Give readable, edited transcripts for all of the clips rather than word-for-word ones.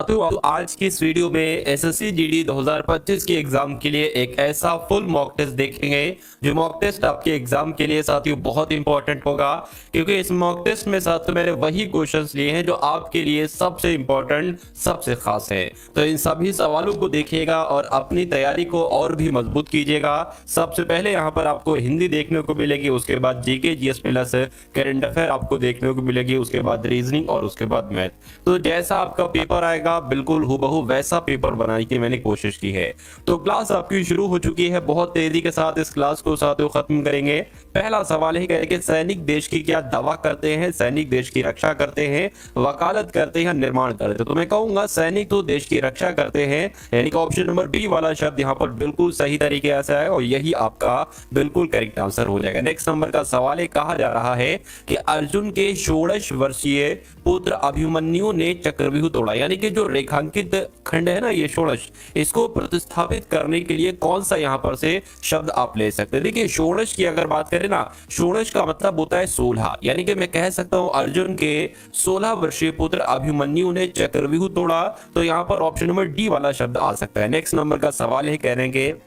साथियों आज की इस वीडियो में एसएससी जीडी 2025 के एग्जाम के लिए एक ऐसा फुल मॉक टेस्ट देखेंगे जो मॉक टेस्ट आपके एग्जाम के लिए साथियों बहुत इंपॉर्टेंट होगा, क्योंकि इस मॉक टेस्ट में साथियों मैंने वही क्वेश्चंस लिए हैं जो आपके लिए सबसे इंपॉर्टेंट सबसे खास है। तो इन सभी सवालों को देखिएगा और अपनी तैयारी को और भी मजबूत कीजिएगा। सबसे पहले यहाँ पर आपको हिंदी देखने को मिलेगी, उसके बाद GK GS plus current affair आपको देखने को मिलेगी, उसके बाद रीजनिंग और उसके बाद मैथ। तो जैसा आपका पेपर आएगा बिल्कुल हूबहू वैसा पेपर बनाने की मैंने कोशिश की है। तो क्लास आपकी शुरू हो चुकी है, बहुत तेजी के साथ इस क्लास को साथियों खत्म करेंगे। पहला सवाल है कि सैनिक देश की क्या दावा करते हैं, सैनिक देश की रक्षा करते हैं, वकालत करते हैं, निर्माण करते हैं। तो मैं कहूंगा सैनिक तो देश की रक्षा करते हैं, यानी कि ऑप्शन नंबर बी वाला शब्द यहाँ पर बिल्कुल सही तरीके से है और यही आपका बिल्कुल करेक्ट आंसर हो जाएगा। नेक्स्ट नंबर का सवाल है, कहा जा रहा है कि अर्जुन के 16 वर्षीय पुत्र अभिमन्यु ने चक्रव्यूह तोड़ा, यानी कि जो रेखांकित खंड है ना ये 16, इसको प्रतिस्थापित करने के लिए कौन सा यहाँ पर से शब्द आप ले सकते हैं। देखिए 16 की अगर बात करें ना, 16 का मतलब होता है 16, यानी कि मैं कह सकता हूं अर्जुन के 16 वर्षीय पुत्र अभिमन्यु ने चक्रव्यूह तोड़ा। तो यहाँ पर ऑप्शन नंबर डी वाला शब्द आ सकता है। नेक्स्ट नंबर का सवाल है, कह रहे हैं कि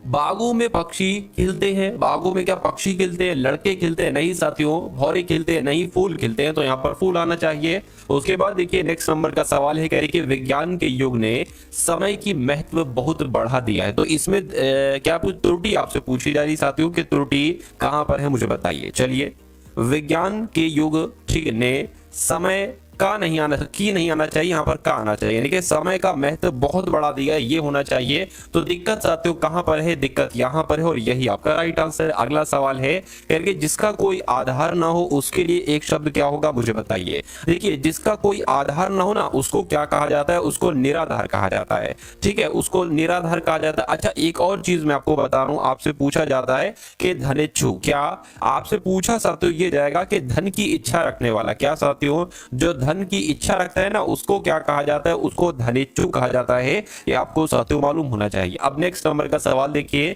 बागों में पक्षी खिलते हैं, बागों में क्या पक्षी खिलते हैं, लड़के खिलते हैं? नहीं साथियों, भौरे खिलते हैं नहीं, फूल खिलते हैं। तो यहाँ पर फूल आना चाहिए। उसके बाद देखिए नेक्स्ट नंबर का सवाल है, कह रही कि विज्ञान के युग ने समय की महत्व बहुत बढ़ा दिया है। तो इसमें क्या कुछ त्रुटि आपसे पूछी जा रही साथियों कि त्रुटि कहां पर है मुझे बताइए। चलिए, विज्ञान के युग ठीक ने समय का नहीं आना, की नहीं आना चाहिए, यहाँ पर का आना चाहिए, यानी कि समय का महत्व बहुत बढ़ा दिया ये होना चाहिए। तो दिक्कत साथियों कहां पर है, दिक्कत यहाँ पर है और यही आपका राइट आंसर है। अगला सवाल है कि जिसका कोई आधार ना हो उसके लिए एक शब्द क्या होगा मुझे बताइए। देखिए जिसका कोई आधार ना हो ना उसको क्या कहा जाता है, उसको निराधार कहा जाता है। ठीक है, उसको निराधार कहा जाता है। अच्छा एक और चीज मैं आपको बता रहा हूं, आपसे पूछा जाता है कि धनेच्छु, क्या आपसे पूछा साथियों ये जाएगा कि धन की इच्छा रखने वाला, क्या साथियों जो धन की इच्छा रखता है ना उसको क्या कहा जाता है, उसको धनेच्छु कहा जाता है। ये आपको साथियों मालूम होना चाहिए। अब नेक्स्ट नंबर का सवाल देखिए,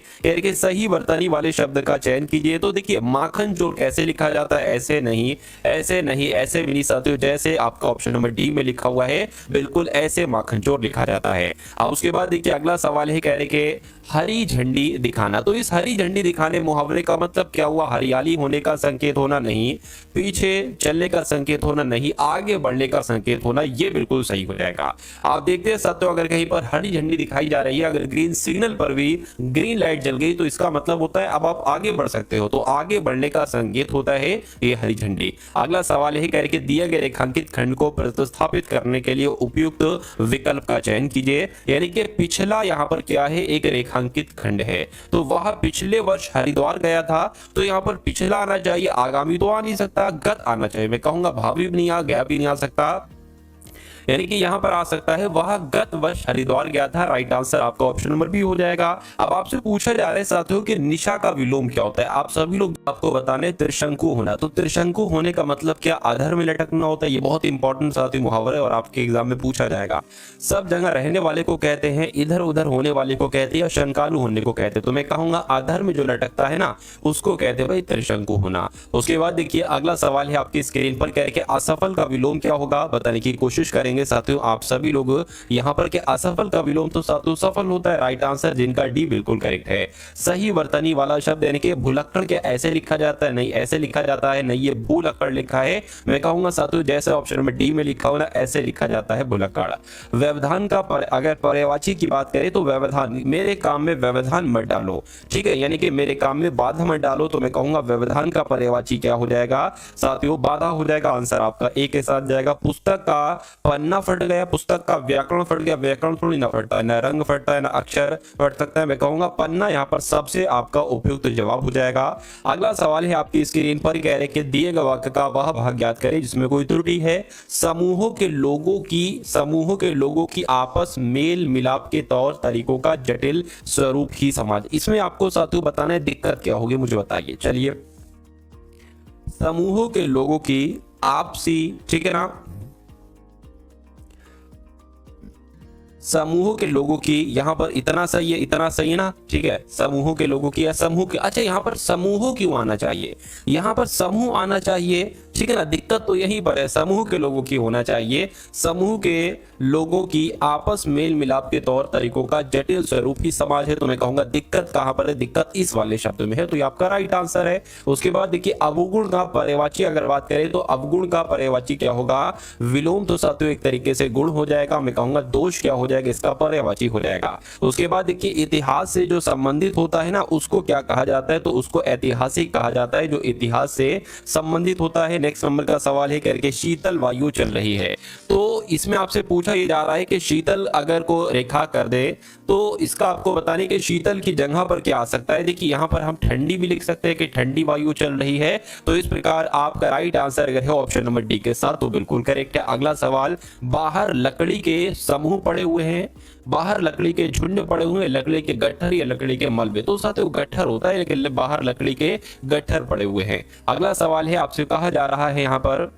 सही वर्तनी वाले शब्द का चयन कीजिए। तो देखिए माखन चोर कैसे लिखा जाता है, ऐसे नहीं, ऐसे नहीं, ऐसे भी नहीं साथियों, जैसे आपका ऑप्शन नंबर डी में लिखा हुआ है बिल्कुल ऐसे माखन चोर लिखा जाता है। अब उसके बाद देखिए अगला सवाल है, कह रहे कि हरी झंडी दिखाना। तो इस हरी झंडी दिखाने मुहावरे का मतलब क्या हुआ, हरियाली होने का संकेत होना नहीं, पीछे चलने का संकेत होना नहीं, आगे बढ़ने का संकेत होना, ये बिल्कुल सही हो जाएगा। आप देखते हैं साथियों अगर कहीं पर हरी झंडी दिखाई जा रही है, अगर ग्रीन सिग्नल पर भी ग्रीन लाइट जल गई तो इसका मतलब होता है अब आप आगे बढ़ सकते हो, तो आगे बढ़ने का संकेत होता है ये हरी झंडी। अगला सवाल है, कह रहे कि दिए गए रेखांकित खंड को प्रतिस्थापित करने के लिए उपयुक्त विकल्प का चयन कीजिए। यानी कि पिछला यहाँ पर क्या है, एक रेखांकित खंड है, तो वह पिछले वर्ष हरिद्वार गया था, तो यहाँ पर पिछला आना चाहिए, आगामी तो आ नहीं सकता, गत आना चाहिए। मैं कहूंगा भावी भी नहीं आ, गया भी नहीं आ सकता, यानी कि यहां पर आ सकता है वह गत वर्ष हरिद्वार गया था। राइट आंसर आपका ऑप्शन नंबर बी हो जाएगा। अब आपसे पूछा जा रहा है साथियों कि निशा का विलोम क्या होता है। आप सभी लोग आपको बताने त्रिशंकु होना, तो त्रिशंकु होने का मतलब क्या, अधर में लटकना होता है। ये बहुत इंपॉर्टेंट साथियों मुहावरा है और आपके एग्जाम में पूछा जाएगा। सब जगह रहने वाले को कहते हैं, इधर उधर होने वाले को कहते हैं, या शंकालु होने को कहते हैं। तो मैं कहूंगा अधर में जो लटकता है ना उसको कहते हैं भाई त्रिशंकु होना। उसके बाद देखिए अगला सवाल है आपकी स्क्रीन पर, कह के असफल का विलोम क्या होगा बताने की कोशिश करेंगे साथियों आप सभी लोग। यहां पर के असफल का विलोम तो साथियों सफल होता है। राइट आंसर जिनका डी बिल्कुल करेक्ट है। सही वर्तनी वाला शब्द यानी कि भुलक्कड़ के ऐसे लिखा जाता है, नहीं ऐसे लिखा जाता है, नहीं ये भूलक्कड़ लिखा है। मैं कहूंगा साथियों जैसे ऑप्शन में डी में लिखा हो ना ऐसे लिखा जाता है भुलक्कड़। व्यवधान का अगर पर्यायवाची की बात करें तो व्यवधान, मेरे काम में व्यवधान मत डालो, ठीक है, यानी कि मेरे काम में बाधा मत डालो। तो मैं कहूंगा व्यवधान का पर्यायवाची क्या हो जाएगा साथियों, बाधा हो जाएगा। आंसर आपका ए के साथ जाएगा। पुस्तक का पन्ना फट गया, पुस्तक का व्याकरण फट गया, व्याकरण थोड़ी ना फटता है, ना रंग फटता है ना अक्षर फट सकता है। मैं कहूंगा पन्ना यहाँ पर सबसे आपका उपयुक्त जवाब हो जाएगा। अगला सवाल है आपकी स्क्रीन पर, कह रहे कि दिए गए वाक्य का वह भाग ज्ञात करें जिसमें कोई त्रुटि है। समूहों के लोगों की आपस मेल मिलाप के तौर तरीकों का जटिल स्वरूप ही समाज। इसमें आपको साथियों बताना है दिक्कत क्या होगी मुझे बताइए। चलिए, समूहों के लोगों की आपसी, ठीक है ना, समूहों के लोगों की, यहां पर इतना सही है, इतना सही है ना, ठीक है, समूहों के लोगों की या समूह के, अच्छा यहां पर समूहों क्यों आना चाहिए, यहां पर समूह आना चाहिए, ठीक है ना। दिक्कत तो यहीं पर है, समूह के लोगों की होना चाहिए, समूह के लोगों की आपस मेल मिलाप के तौर तरीकों का जटिल स्वरूप ही समाज है। तो मैं कहूंगा दिक्कत कहां पर है, दिक्कत इस वाले शब्द में है, तो ये आपका राइट आंसर है। उसके बाद देखिए अवगुण का पर्यायवाची अगर बात करें तो अवगुण का पर्यायवाची क्या होगा, विलोम तो साथियों एक तरीके से गुण हो जाएगा, मैं कहूंगा दोष क्या हो जाएगा, इसका पर्यायवाची हो जाएगा। उसके बाद देखिए इतिहास से जो संबंधित होता है ना उसको क्या कहा जाता है, तो उसको ऐतिहासिक कहा जाता है, जो इतिहास से संबंधित होता है। नेक्स्ट नंबर का सवाल है करके शीतल वायु चल रही है, तो इसमें आपसे पूछा ये जा रहा है कि शीतल अगर को रेखा कर दे तो इसका आपको बताने कि शीतल की जगह पर क्या आ सकता है। देखिए यहां पर हम ठंडी भी लिख सकते हैं कि ठंडी वायु चल रही है, तो इस प्रकार आपका राइट आंसर अगर है ऑप्शन नंबर डी के साथ तो बिल्कुल करेक्ट है। अगला सवाल, बाहर लकड़ी के समूह पड़े हुए हैं, बाहर लकड़ी के झुंड पड़े हुए हैं, लकड़ी के गट्ठर या लकड़ी के मलबे, तो साथियों गट्ठर होता है लेकिन बाहर लकड़ी के गट्ठर पड़े हुए हैं। अगला सवाल है आपसे कहा जा रहा है यहां पर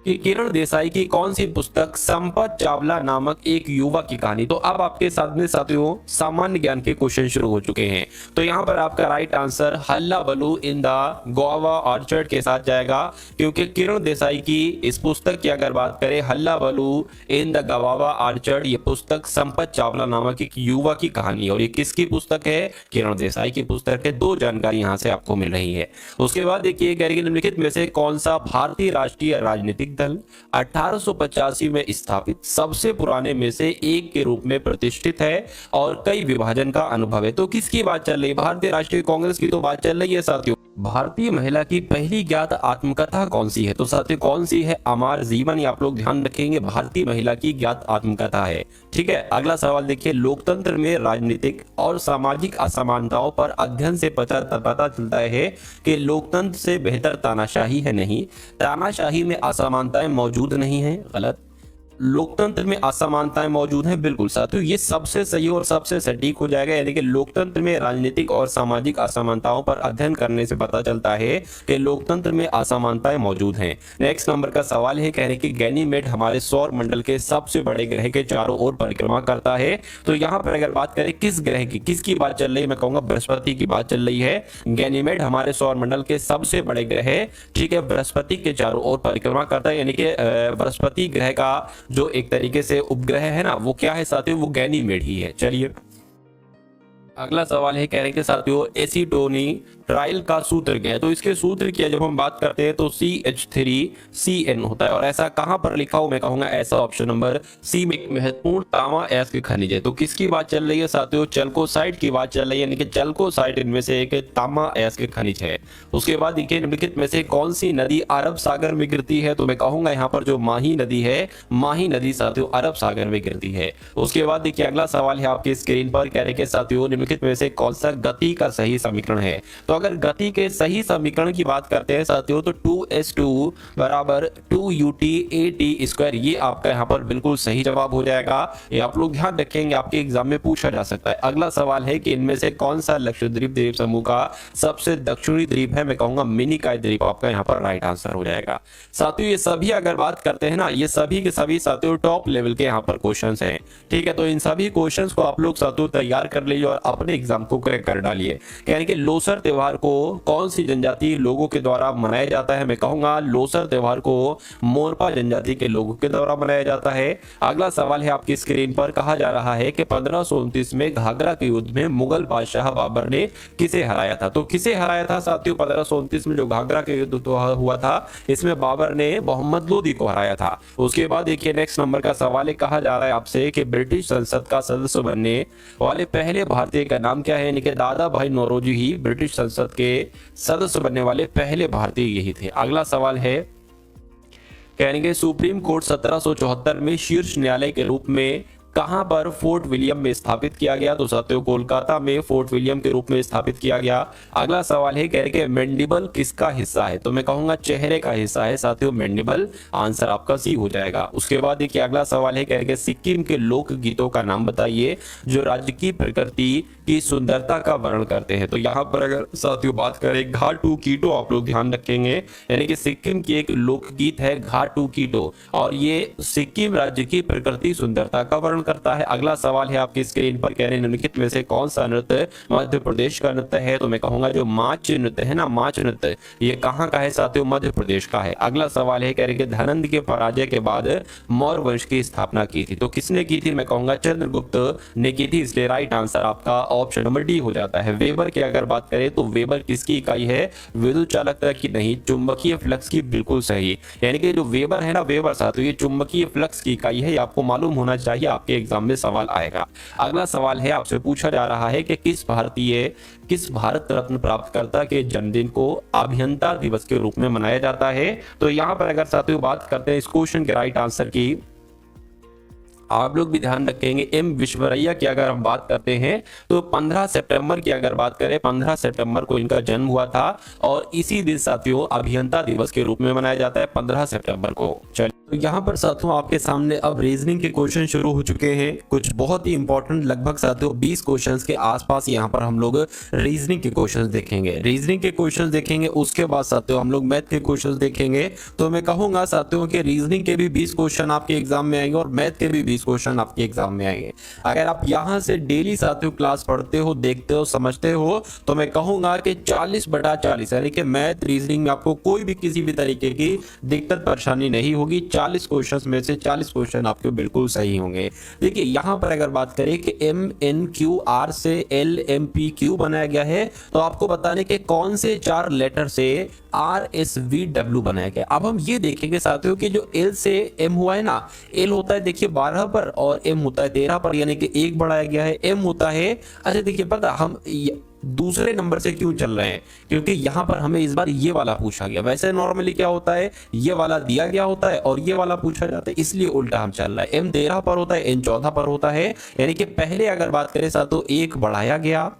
कि किरण देसाई की कौन सी पुस्तक संपत चावला नामक एक युवा की कहानी। तो अब आपके साथ में साथियों सामान्य ज्ञान के क्वेश्चन शुरू हो चुके हैं, तो यहाँ पर आपका राइट आंसर हल्ला बलू इन द गोवा ऑर्चर्ड के साथ जाएगा, क्योंकि किरण देसाई की इस पुस्तक की अगर बात करें हल्ला बलू इन द गवावा ऑर्चर्ड, ये पुस्तक संपत चावला नामक एक युवा की कहानी है, और ये किसकी पुस्तक है, किरण देसाई की पुस्तक है। दो जानकारी यहाँ से आपको मिल रही है। उसके बाद देखिए निम्नलिखित में से कौन सा भारतीय राष्ट्रीय राजनीतिक दल 1885 में स्थापित सबसे पुराने में से एक के रूप में प्रतिष्ठित है और कई विभाजन का अनुभव है। तो किसकी बात चल रही है, भारतीय राष्ट्रीय कांग्रेस की तो बात चल रही है साथियों। भारतीय महिला की पहली ज्ञात आत्मकथा कौन सी है, तो साथियों कौन सी है, अमर जीवन, आप लोग ध्यान रखेंगे भारतीय महिला की ज्ञात आत्मकथा है। ठीक है। अगला सवाल देखिए, लोकतंत्र में राजनीतिक और सामाजिक असमानताओं पर अध्ययन से पता चलता है कि लोकतंत्र से बेहतर तानाशाही है नहीं, तानाशाही में असमानताएं मौजूद नहीं है, गलत, लोकतंत्र में असमानताएं मौजूद हैं, बिल्कुल साथियों ये सबसे सही और सबसे सटीक हो जाएगा। यानी कि लोकतंत्र में राजनीतिक और सामाजिक असमानताओं पर अध्ययन करने से पता चलता है कि लोकतंत्र में असमानताएं मौजूद हैं। नेक्स्ट नंबर का सवाल है, कह रहे कि गैनीमेड हमारे सौर मंडल के सबसे बड़े ग्रह के चारों ओर परिक्रमा करता है। तो यहाँ पर अगर बात करें किस ग्रह की, किसकी बात चल रही है, मैं कहूंगा बृहस्पति की बात चल रही है। गैनीमेड हमारे सौर मंडल के सबसे बड़े ग्रह है, ठीक है, बृहस्पति के चारों ओर परिक्रमा करता है। यानी कि बृहस्पति ग्रह का जो एक तरीके से उपग्रह है ना वो क्या है साथियों, वो गैनीमेड ही है। चलिए अगला सवाल है, कह रहे हैं साथियों एसीटोनी ट्रायल का सूत्र क्या है, तो इसके सूत्र की जब हम बात करते हैं तो CH3CN होता है, और ऐसा कहां पर लिखा हो, मैं कहूंगा ऐसा ऑप्शन नंबर सी में। एक महत्वपूर्ण तांबा अयस्क खनिज है, तो किसकी बात चल रही है साथियों, चल्कोसाइट की बात चल रही है, यानी कि चल्कोसाइट इनमें से एक तांबा अयस्क खनिज है। उसके बाद देखिए निम्नलिखित में से कौन सी नदी अरब सागर में गिरती है, तो मैं कहूंगा यहाँ पर जो माही नदी है, माही नदी साथियों अरब सागर में गिरती है। उसके बाद देखिए अगला सवाल है आपकी स्क्रीन पर, कह रहे हैं साथियों निम्नलिखित में से कौन सा गति का सही समीकरण है। तो अगर गति के सही समीकरण की बात करते हैं साथियों तो 2s2 बराबर 2ut/at², ये आपका यहाँ पर बिल्कुल सही जवाब हो जाएगा। ये आप लोग ध्यान रखेंगे, आपके एग्जाम में पूछा जा सकता है। अगला सवाल है कि इनमें से कौन सा लक्षद्वीप द्वीप समूह का सबसे दक्षिणी द्वीप है, मैं कहूंगा मिनिकॉय द्वीप आपका यहाँ पर राइट आंसर हो जाएगा। साथियों ये सभी अगर बात करते हैं ना, ये सभी के सभी साथियों टॉप लेवल के यहाँ पर क्वेश्चन हैं, ठीक है। तो इन सभी क्वेश्चन को आप लोग साथियों तैयार कर लीजिए और अपने एग्जाम को क्रैक कर डालिए। यानी कि लोसर त्योहार को कौन सी जनजाति लोगों के द्वारा मनाया जाता है, मैं कहूंगा लोसर त्योहार को मोरपा जनजाति के लोगों के द्वारा मनाया जाता है। अगला सवाल है आपकी स्क्रीन पर, कहा जा रहा है कि 1529 में घाघरा के युद्ध में मुगल बादशाह बाबर ने किसे हराया था, तो किसे हराया था साथियों 1529 में जो घाघरा के युद्ध हुआ था, इसमें बाबर ने मोहम्मद लोदी को हराया था। उसके बाद देखिए नेक्स्ट नंबर का सवाल है, कहा जा रहा है आपसे कि ब्रिटिश संसद का सदस्य बनने वाले पहले भारतीय का नाम क्या है, यानी कि दादा भाई नौरोजी ही ब्रिटिश संसद के सदस्य बनने वाले पहले भारतीय यही थे। अगला सवाल है, कहेंगे सुप्रीम कोर्ट 1774 में शीर्ष न्यायालय के रूप में कहां पर फोर्ट विलियम में स्थापित किया गया, तो साथियों कोलकाता में फोर्ट विलियम के रूप में स्थापित किया गया। अगला सवाल है, कह रहे कि मैंडिबल किसका हिस्सा है, तो मैं कहूंगा चेहरे का हिस्सा है साथियों मैंडिबल, आंसर आपका सी हो जाएगा। उसके बाद देखिए अगला सवाल है, कह रहे कि सिक्किम के लोक गीतों का नाम बताइए जो राज्य की प्रकृति की सुंदरता का वर्णन करते हैं। तो यहाँ पर अगर साथियों बात करें घाटू कीटो, आप लोग ध्यान रखेंगे, यानी कि सिक्किम की एक लोकगीत है घाटू कीटो, और ये सिक्किम राज्य की प्रकृति सुंदरता का वर्णन करता है। अगला सवाल है आपकी स्क्रीन पर, कह रहे हैं निम्नलिखित में से कौन सा नृत्य मध्य प्रदेश का नृत्य है? तो मैं कहूंगा जो माच नृत्य है ना, माच नृत्य, ये कहाँ का है साथियों? मध्य प्रदेश का है। अगला सवाल है, कह रहे हैं धनंद के पराजय के बाद मौर्य वंश की स्थापना की थी, तो किसने की थी? मैं कहूंगा चंद्रगुप्त ने की थी, इसलिए राइट आंसर आपका ऑप्शन नंबर डी हो जाता है। वेबर की अगर बात करें तो वेबर किसकी इकाई है? विद्युत चालकता की नहीं, चुंबकीय फ्लक्स की, बिल्कुल सही। यानी कि जो वेबर है ना, वेबर साथियों ये चुंबकीय फ्लक्स की इकाई है, ये आपको मालूम होना चाहिए, आपके एग्जाम में सवाल आएगा। अगला सवाल है आपसे पूछा जा रहा है कि किस भारत रत्न प्राप्तकर्ता के जन्मदिन को अभियंता दिवस के रूप में मनाया जाता है? तो यहाँ पर अगर साथियों बात करते हैं इस क्वेश्चन के राइट आंसर की, आप लोग भी ध्यान रखेंगे, एम विश्वरैया की अगर हम बात करते हैं तो 15 सितंबर की अगर बात करें, 15 सितंबर को इनका जन्म हुआ था, और इसी दिन साथियों अभियंता दिवस के रूप में मनाया जाता है 15 सितंबर को। चलिए, तो यहाँ पर साथियों आपके सामने अब रीजनिंग के क्वेश्चन शुरू हो चुके हैं, कुछ बहुत ही इंपॉर्टेंट, लगभग साथियों 20 क्वेश्चंस के आसपास यहाँ पर हम लोग रीजनिंग के क्वेश्चंस देखेंगे। रीजनिंग के क्वेश्चंस देखेंगे, उसके बाद साथियों हम लोग मैथ के क्वेश्चंस देखेंगे। तो मैं कहूंगा साथियों के रीजनिंग के भी 20 क्वेश्चन आपके एग्जाम में आएंगे और मैथ के भी 20 क्वेश्चन आपके एग्जाम में आएंगे। अगर आप यहाँ से डेली साथियों क्लास पढ़ते हो, देखते हो, समझते हो, तो मैं कहूंगा कि 40/40 यानी कि मैथ रीजनिंग में आपको कोई भी किसी भी तरीके की दिक्कत परेशानी नहीं होगी। 40 क्वेश्चंस में से 40 क्वेश्चन आपके बिल्कुल सही होंगे। देखिए यहाँ पर अगर बात करें कि MNQR से LMPQ बनाया गया है, तो आपको बताने के कौन से 4 लेटर से RSVW बनाया गया। अब हम ये देखेंगे साथियों कि जो L से M हुआ है ना, L होता है देखिए 12 पर और M होता है 13 पर, यानी कि 1 बढ़ाया गया है। M होता है, अच्छा देखिए पता हम दूसरे नंबर से क्यों चल रहे हैं, क्योंकि यहां पर हमें इस बार ये वाला पूछा गया। वैसे नॉर्मली क्या होता है, ये वाला दिया गया होता है और ये वाला पूछा जाता है, इसलिए उल्टा हम चल रहा है। M 13 पर होता है, N 14 पर होता है, यानी कि पहले अगर बात करें साथियों 1 बढ़ाया गया,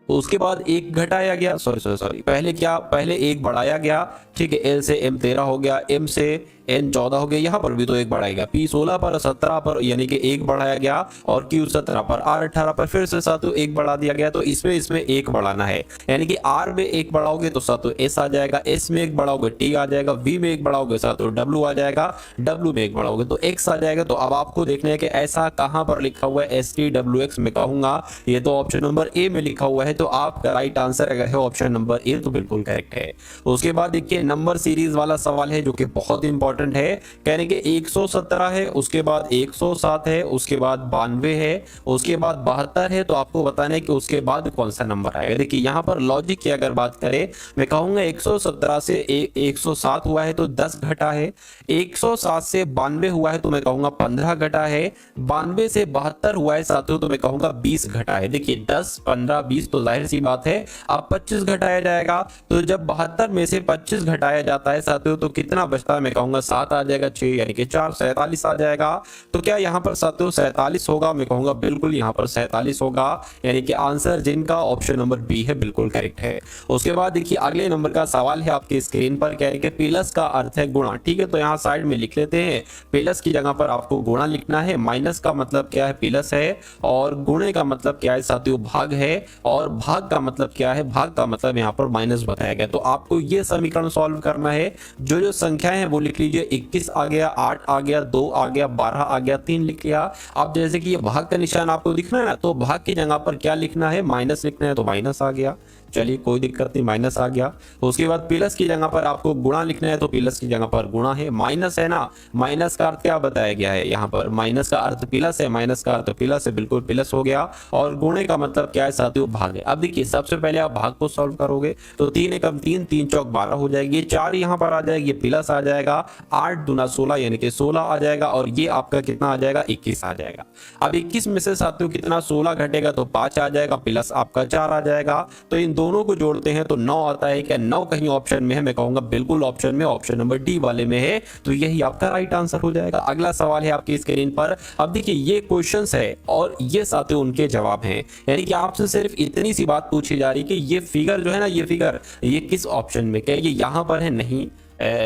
उसके बाद 1 घटाया गया, सॉरी पहले 1 बढ़ाया गया, ठीक है, L से M 13 हो गया, M से N 14 हो गया, यहाँ पर भी तो 1 बढ़ाएगा, P 16 पर 17 पर यानी कि 1 बढ़ाया गया, और Q 17 पर, R 18 पर फिर से साथियों 1 बढ़ा दिया गया। तो इसमें 1 बढ़ाना है, यानी कि R में 1 बढ़ाओगे तो साथियों S आ जाएगा, S में 1 बढ़ाओगे T आ जाएगा, V में 1 बढ़ाओगे साथियों W आ जाएगा, W में 1 बढ़ाओगे तो X आ जाएगा। तो अब आपको देखना है कि ऐसा कहां पर लिखा हुआ है, STWX में कहूंगा ये तो ऑप्शन नंबर ए में लिखा हुआ है, तो आपका राइट आंसर अगर है ऑप्शन नंबर ए तो बिल्कुल करेक्ट है। उसके बाद देखिए नंबर सीरीज वाला सवाल है जो कि बहुत इंपॉर्टेंट है, कहने के 117 है, उसके बाद 107 है, उसके बाद 92 है, उसके बाद 72 है, तो आपको बताना है कि उसके बाद कौन सा नंबर आएगा। देखिए यहाँ पर लॉजिक की अगर बात करें, मैं कहूंगा 117 से 107 हुआ है तो 10 घटा है, 107 से 92 हुआ है तो मैं कहूंगा 15 घटा है, 92 से 72 हुआ है साथियों तो मैं कहूंगा 20 घटा है। देखिए 10, 15, 20 तो जाहिर सी बात है अब 25 घटाया जाएगा, तो जब 72 में से 25 घटाया जाता है साथियों तो कितना बचता है, मैं कहूंगा 7 आ जाएगा, 6 यानी कि 4, 47 आ जाएगा। तो क्या यहाँ पर साथियों 47 होगा, मैं कहूंगा बिल्कुल यहाँ पर 47 होगा, यानी कि आंसर जिनका ऑप्शन नंबर बी है बिल्कुल करेक्ट है। उसके बाद देखिए अगले नंबर का सवाल है आपकी स्क्रीन पर, कह रहे हैं कि प्लस का अर्थ है गुणा, ठीक है, तो यहाँ साइड में लिख लेते हैं, प्लस की जगह पर आपको गुणा लिखना है, माइनस का मतलब क्या है प्लस है, और गुणे का मतलब क्या है साथियों भाग है, और भाग का मतलब क्या है, भाग का मतलब यहाँ पर माइनस बताया गया। तो आपको ये समीकरण सॉल्व करना है, जो संख्याएं हैं वो लिख लीजिए, 21 आ गया, 8 आ गया, 2 आ गया, 12 आ गया, 3 लिख लिया। अब जैसे कि ये भाग का निशान आपको दिखना है ना, तो भाग की जगह पर क्या लिखना है, माइनस लिखना है, तो माइनस आ गया, चलिए कोई दिक्कत नहीं, माइनस आ गया। उसके बाद प्लस की जगह पर आपको गुणा लिखना है, तो प्लस की जगह पर गुणा है, माइनस है ना, माइनस का अर्थ क्या बताया गया है यहाँ पर, माइनस का अर्थ प्लस है, माइनस का अर्थ प्लस है, बिल्कुल प्लस हो गया, और गुणे का मतलब क्या है साथियों भाग है। अब देखिए सबसे पहले आप भाग को सॉल्व करोगे तो 3 एकम 3, 3 चौक 12 हो जाएगी, 4 यहाँ पर आ जाएगी, प्लस आ जाएगा, 8 दूना 16 यानी कि 16 आ जाएगा, और ये आपका कितना आ जाएगा, 21 आ जाएगा। अब 21 में से साथियों कितना 16 घटेगा तो 5 आ जाएगा, प्लस आपका 4 आ जाएगा, तो इन दोनों को जोड़ते हैं तो 9 आता है। क्या 9 कहीं ऑप्शन में है, मैं कहूंगा बिल्कुल ऑप्शन में, ऑप्शन नंबर डी वाले में है, तो यही आपका राइट आंसर हो जाएगा। अगला सवाल है आपकी स्क्रीन पर, अब देखिए ये क्वेश्चंस है और ये साथियों उनके जवाब हैं, यानी कि आपसे सिर्फ इतनी सी बात पूछी जा रही है कि ये फिगर जो है ना, ये फिगर ये किस ऑप्शन में, क्या ये यहां पर है, नहीं,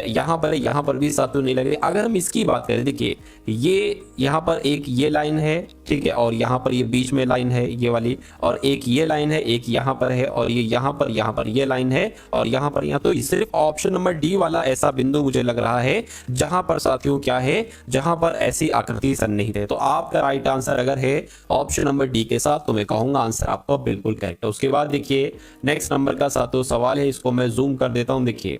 यहाँ पर यहाँ पर भी साथियों नहीं लग रही। अगर हम इसकी बात करें, देखिए ये यहाँ पर एक ये लाइन है, ठीक है, और यहाँ पर ये बीच में लाइन है ये वाली, और एक ये लाइन है, एक यहाँ पर है, और ये यहाँ पर ये लाइन है, और यहाँ पर यहाँ। तो सिर्फ ऑप्शन नंबर डी वाला ऐसा बिंदु मुझे लग रहा है जहां पर साथियों क्या है, जहां पर ऐसी आकृति सन्निहित है। तो आपका राइट आंसर अगर है ऑप्शन नंबर डी के साथ, तो मैं कहूंगा आंसर आपका बिल्कुल करेक्ट है। उसके बाद देखिए नेक्स्ट नंबर का साथियों सवाल है, इसको मैं जूम कर देता हूं। देखिए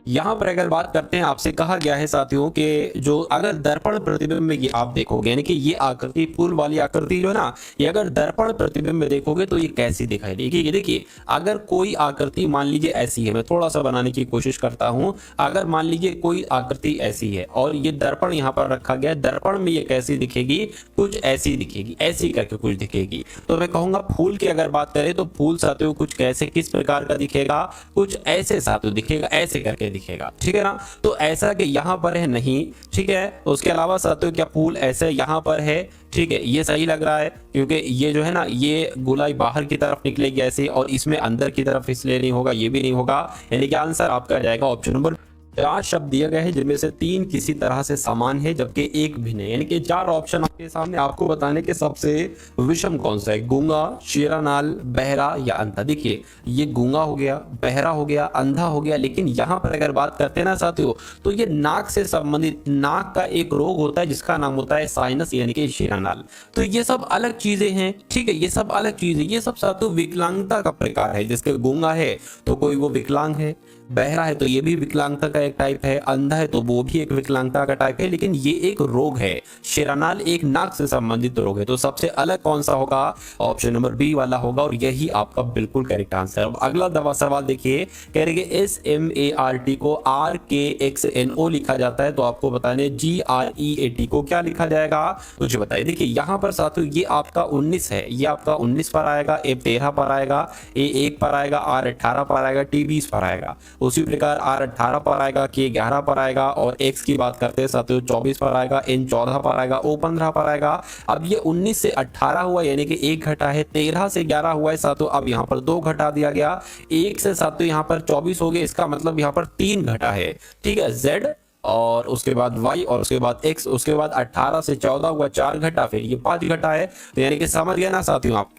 यहां पर अगर बात करते हैं, आपसे कहा गया है साथियों कि जो अगर दर्पण प्रतिबिंब में ये आप देखोगे, यानी कि ये आकृति फूल वाली आकृति जो है ना, ये अगर दर्पण प्रतिबिंब में देखोगे तो ये कैसी दिखाई देगी। ये देखिए अगर कोई आकृति मान लीजिए ऐसी है, मैं थोड़ा सा बनाने की कोशिश करता हूं। अगर मान लीजिए कोई आकृति ऐसी है और ये दर्पण यहाँ पर रखा गया है, दर्पण में ये कैसी दिखेगी, कुछ ऐसी दिखेगी, ऐसी करके कुछ दिखेगी। तो मैं कहूंगा फूल की अगर बात करें तो फूल साथियों कुछ कैसे किस प्रकार का दिखेगा, कुछ ऐसे साथियों दिखेगा, ऐसे करके दिखेगा, ठीक है ना। तो ऐसा कि यहाँ पर है नहीं, ठीक है। उसके अलावा साथियों क्या फूल ऐसे यहाँ पर है, ठीक है, ये सही लग रहा है क्योंकि ये जो है ना ये गोलाई बाहर की तरफ निकलेगी ऐसे, और इसमें अंदर की तरफ इसलिए नहीं होगा, ये भी नहीं होगा। यानी कि आंसर आपका जाएगा ऑप्शन नंबर। 4 शब्द दिए गए हैं जिनमें से 3 किसी तरह से समान है जबकि एक भिन्न है। यानी कि 4 ऑप्शन आपके सामने, आपको बताने के सबसे विषम कौन सा है, गूंगा, शेरानाल, बहरा या अंधा। देखिए ये गूंगा हो गया, बहरा हो गया, अंधा हो गया, लेकिन यहाँ पर अगर बात करते हैं ना साथियों, तो ये नाक से संबंधित, नाक का एक रोग होता है जिसका नाम होता है साइनस यानी कि शेरानाल। तो ये सब अलग चीजें हैं, ठीक है, ये सब अलग चीजें, ये सब साथियों विकलांगता का प्रकार है। जिसके गूंगा है तो कोई वो विकलांग है, बहरा है तो ये भी विकलांगता का एक टाइप है, अंधा है तो वो भी एक विकलांगता का टाइप है, लेकिन ये एक रोग है। शेरानाल एक नाक से संबंधित रोग है। तो सबसे अलग कौन सा होगा, ऑप्शन नंबर बी वाला होगा, और यही आपका बिल्कुल करेक्ट आंसर। अब अगला दवा सवाल देखिए, कह रहे हैं SMART को RKXNO लिखा जाता है, तो आपको बताने GREAT को क्या लिखा जाएगा, मुझे बताइए। देखिए यहाँ पर साथियों ये आपका 19 है, ये आपका 19 पर आएगा, A 13 पर आएगा, A 1 पर आएगा, R 18 पर आएगा, T 20 पर आएगा। उसी प्रकार R 18 पर आएगा, K 11 पर आएगा, और X की बात करते हैं साथियों 24 पर आएगा, N 14 पर आएगा, O 15 पर आएगा। अब ये 19 से 18 हुआ यानी कि 1 घटा है, 13 से 11 हुआ है साथियों, अब यहाँ पर 2 घटा दिया गया, 1 से साथियों यहाँ पर 24 हो गया, इसका मतलब यहाँ पर 3 घटा है, ठीक है, Z और उसके बाद Y और उसके बाद X, उसके बाद 18 से 14 हुआ 4 घटा, फिर ये 5 घटा है। तो यानी कि समझ गया ना साथियों आप,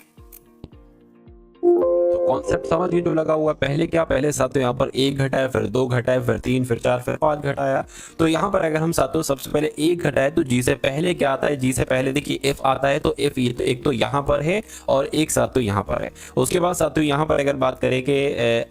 कॉन्सेप्ट समझ गए जो लगा हुआ। पहले क्या, पहले साथियों यहाँ पर 1 घटाया, फिर 2 घटाया, फिर 3, फिर 4, फिर 5 घटाया। तो यहाँ पर अगर हम साथियों सबसे पहले 1 घटाए तो जी से पहले क्या आता है, जी से पहले देखिए F आता है, तो F ये तो एक तो यहाँ पर है और एक साथियों यहाँ पर है। उसके बाद साथियों यहाँ पर अगर बात करें कि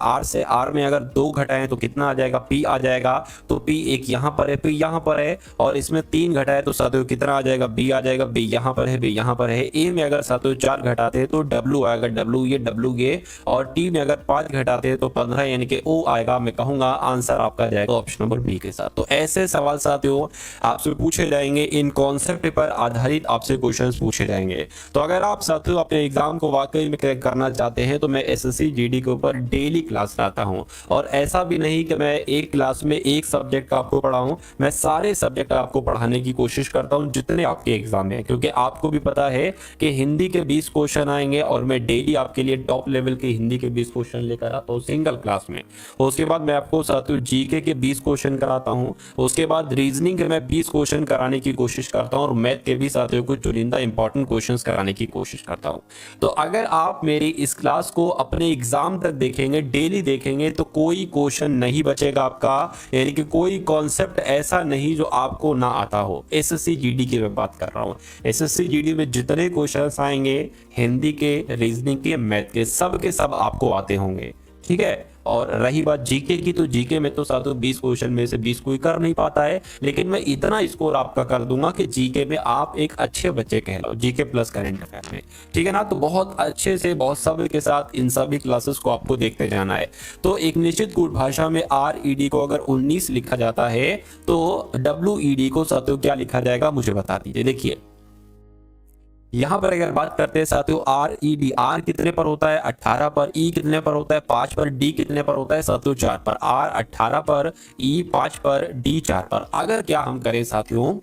R से R में अगर 2 घटाएं तो कितना आ जाएगा, P आ जाएगा। तो P एक यहाँ पर है, P यहाँ पर है, और इसमें 3 घटाए तो साथियों कितना आ जाएगा, B आ जाएगा, B यहाँ पर है, B यहाँ पर है। A में अगर साथियों 4 घटाते हैं तो W आएगा, W ये, और टी में अगर 5 घटाते हैं तो 15 यानी कि ओ आएगा। मैं कहूंगा आंसर आपका जाएगा ऑप्शन नंबर बी के साथ। तो ऐसे सवाल साथियों आपसे पूछे जाएंगे, इन कॉन्सेप्ट पर आधारित आपसे क्वेश्चंस पूछे जाएंगे। तो अगर आप साथियों अपने एग्जाम को वाकई में क्रैक करना चाहते हैं तो मैं एसएससी जीडी के ऊपर डेली क्लास लाता हूं, और ऐसा भी नहीं कि मैं एक क्लास में एक सब्जेक्ट का आपको पढ़ाऊं, मैं सारे सब्जेक्ट आपको पढ़ाने की कोशिश करता हूं जितने आपके एग्जाम में, क्योंकि आपको भी पता है कि हिंदी के 20 क्वेश्चन आएंगे और मैं डेली आपके लिए टॉप लेवल के हिंदी के 20 क्वेश्चन लेकर आता हूँ सिंगल क्लास में। उसके बाद मैं आपको साथियों जीके के 20 क्वेश्चन कराता हूँ, उसके बाद रीजनिंग के मैं 20 क्वेश्चन कराने की कोशिश करता हूँ, और मैथ के भी साथियों को चुनिंदा इंपॉर्टेंट क्वेश्चंस कराने की कोशिश करता हूँ। तो अगर आप मेरी इस क्लास को अपने एग्जाम तक देखेंगे, डेली देखेंगे, तो कोई क्वेश्चन नहीं बचेगा आपका, यानी कि कोई कॉन्सेप्ट ऐसा नहीं जो आपको ना आता हो। एसएससी जीडी की मैं बात कर रहा हूँ। एसएससी जीडी में जितने क्वेश्चंस आएंगे हिंदी के, रीजनिंग के, मैथ के, सब के सब आपको आते होंगे, ठीक है। और रही बात जीके की, तो जीके में तो साथियों 20 क्वेश्चन में से 20 कोई कर नहीं पाता है, लेकिन मैं इतना स्कोर आपका कर दूंगा कि जीके में आप एक अच्छे बच्चे कहलाओ, जीके प्लस करंट अफेयर में, ठीक है ना। तो बहुत अच्छे से, बहुत सब्र के साथ इन सभी क्लासेस को आपको देखते जाना है। तो एक निश्चित गुण भाषा में RED को अगर 19 लिखा जाता है तो WED को साथियों क्या लिखा जाएगा, मुझे बता दीजिए। देखिए यहां पर अगर बात करते हैं साथियों RED, R कितने पर होता है, 18 पर, E कितने पर होता है, 5 पर, D कितने पर होता है साथियों, 4 पर। R 18 पर, E 5 पर, D 4 पर। अगर क्या हम करें साथियों,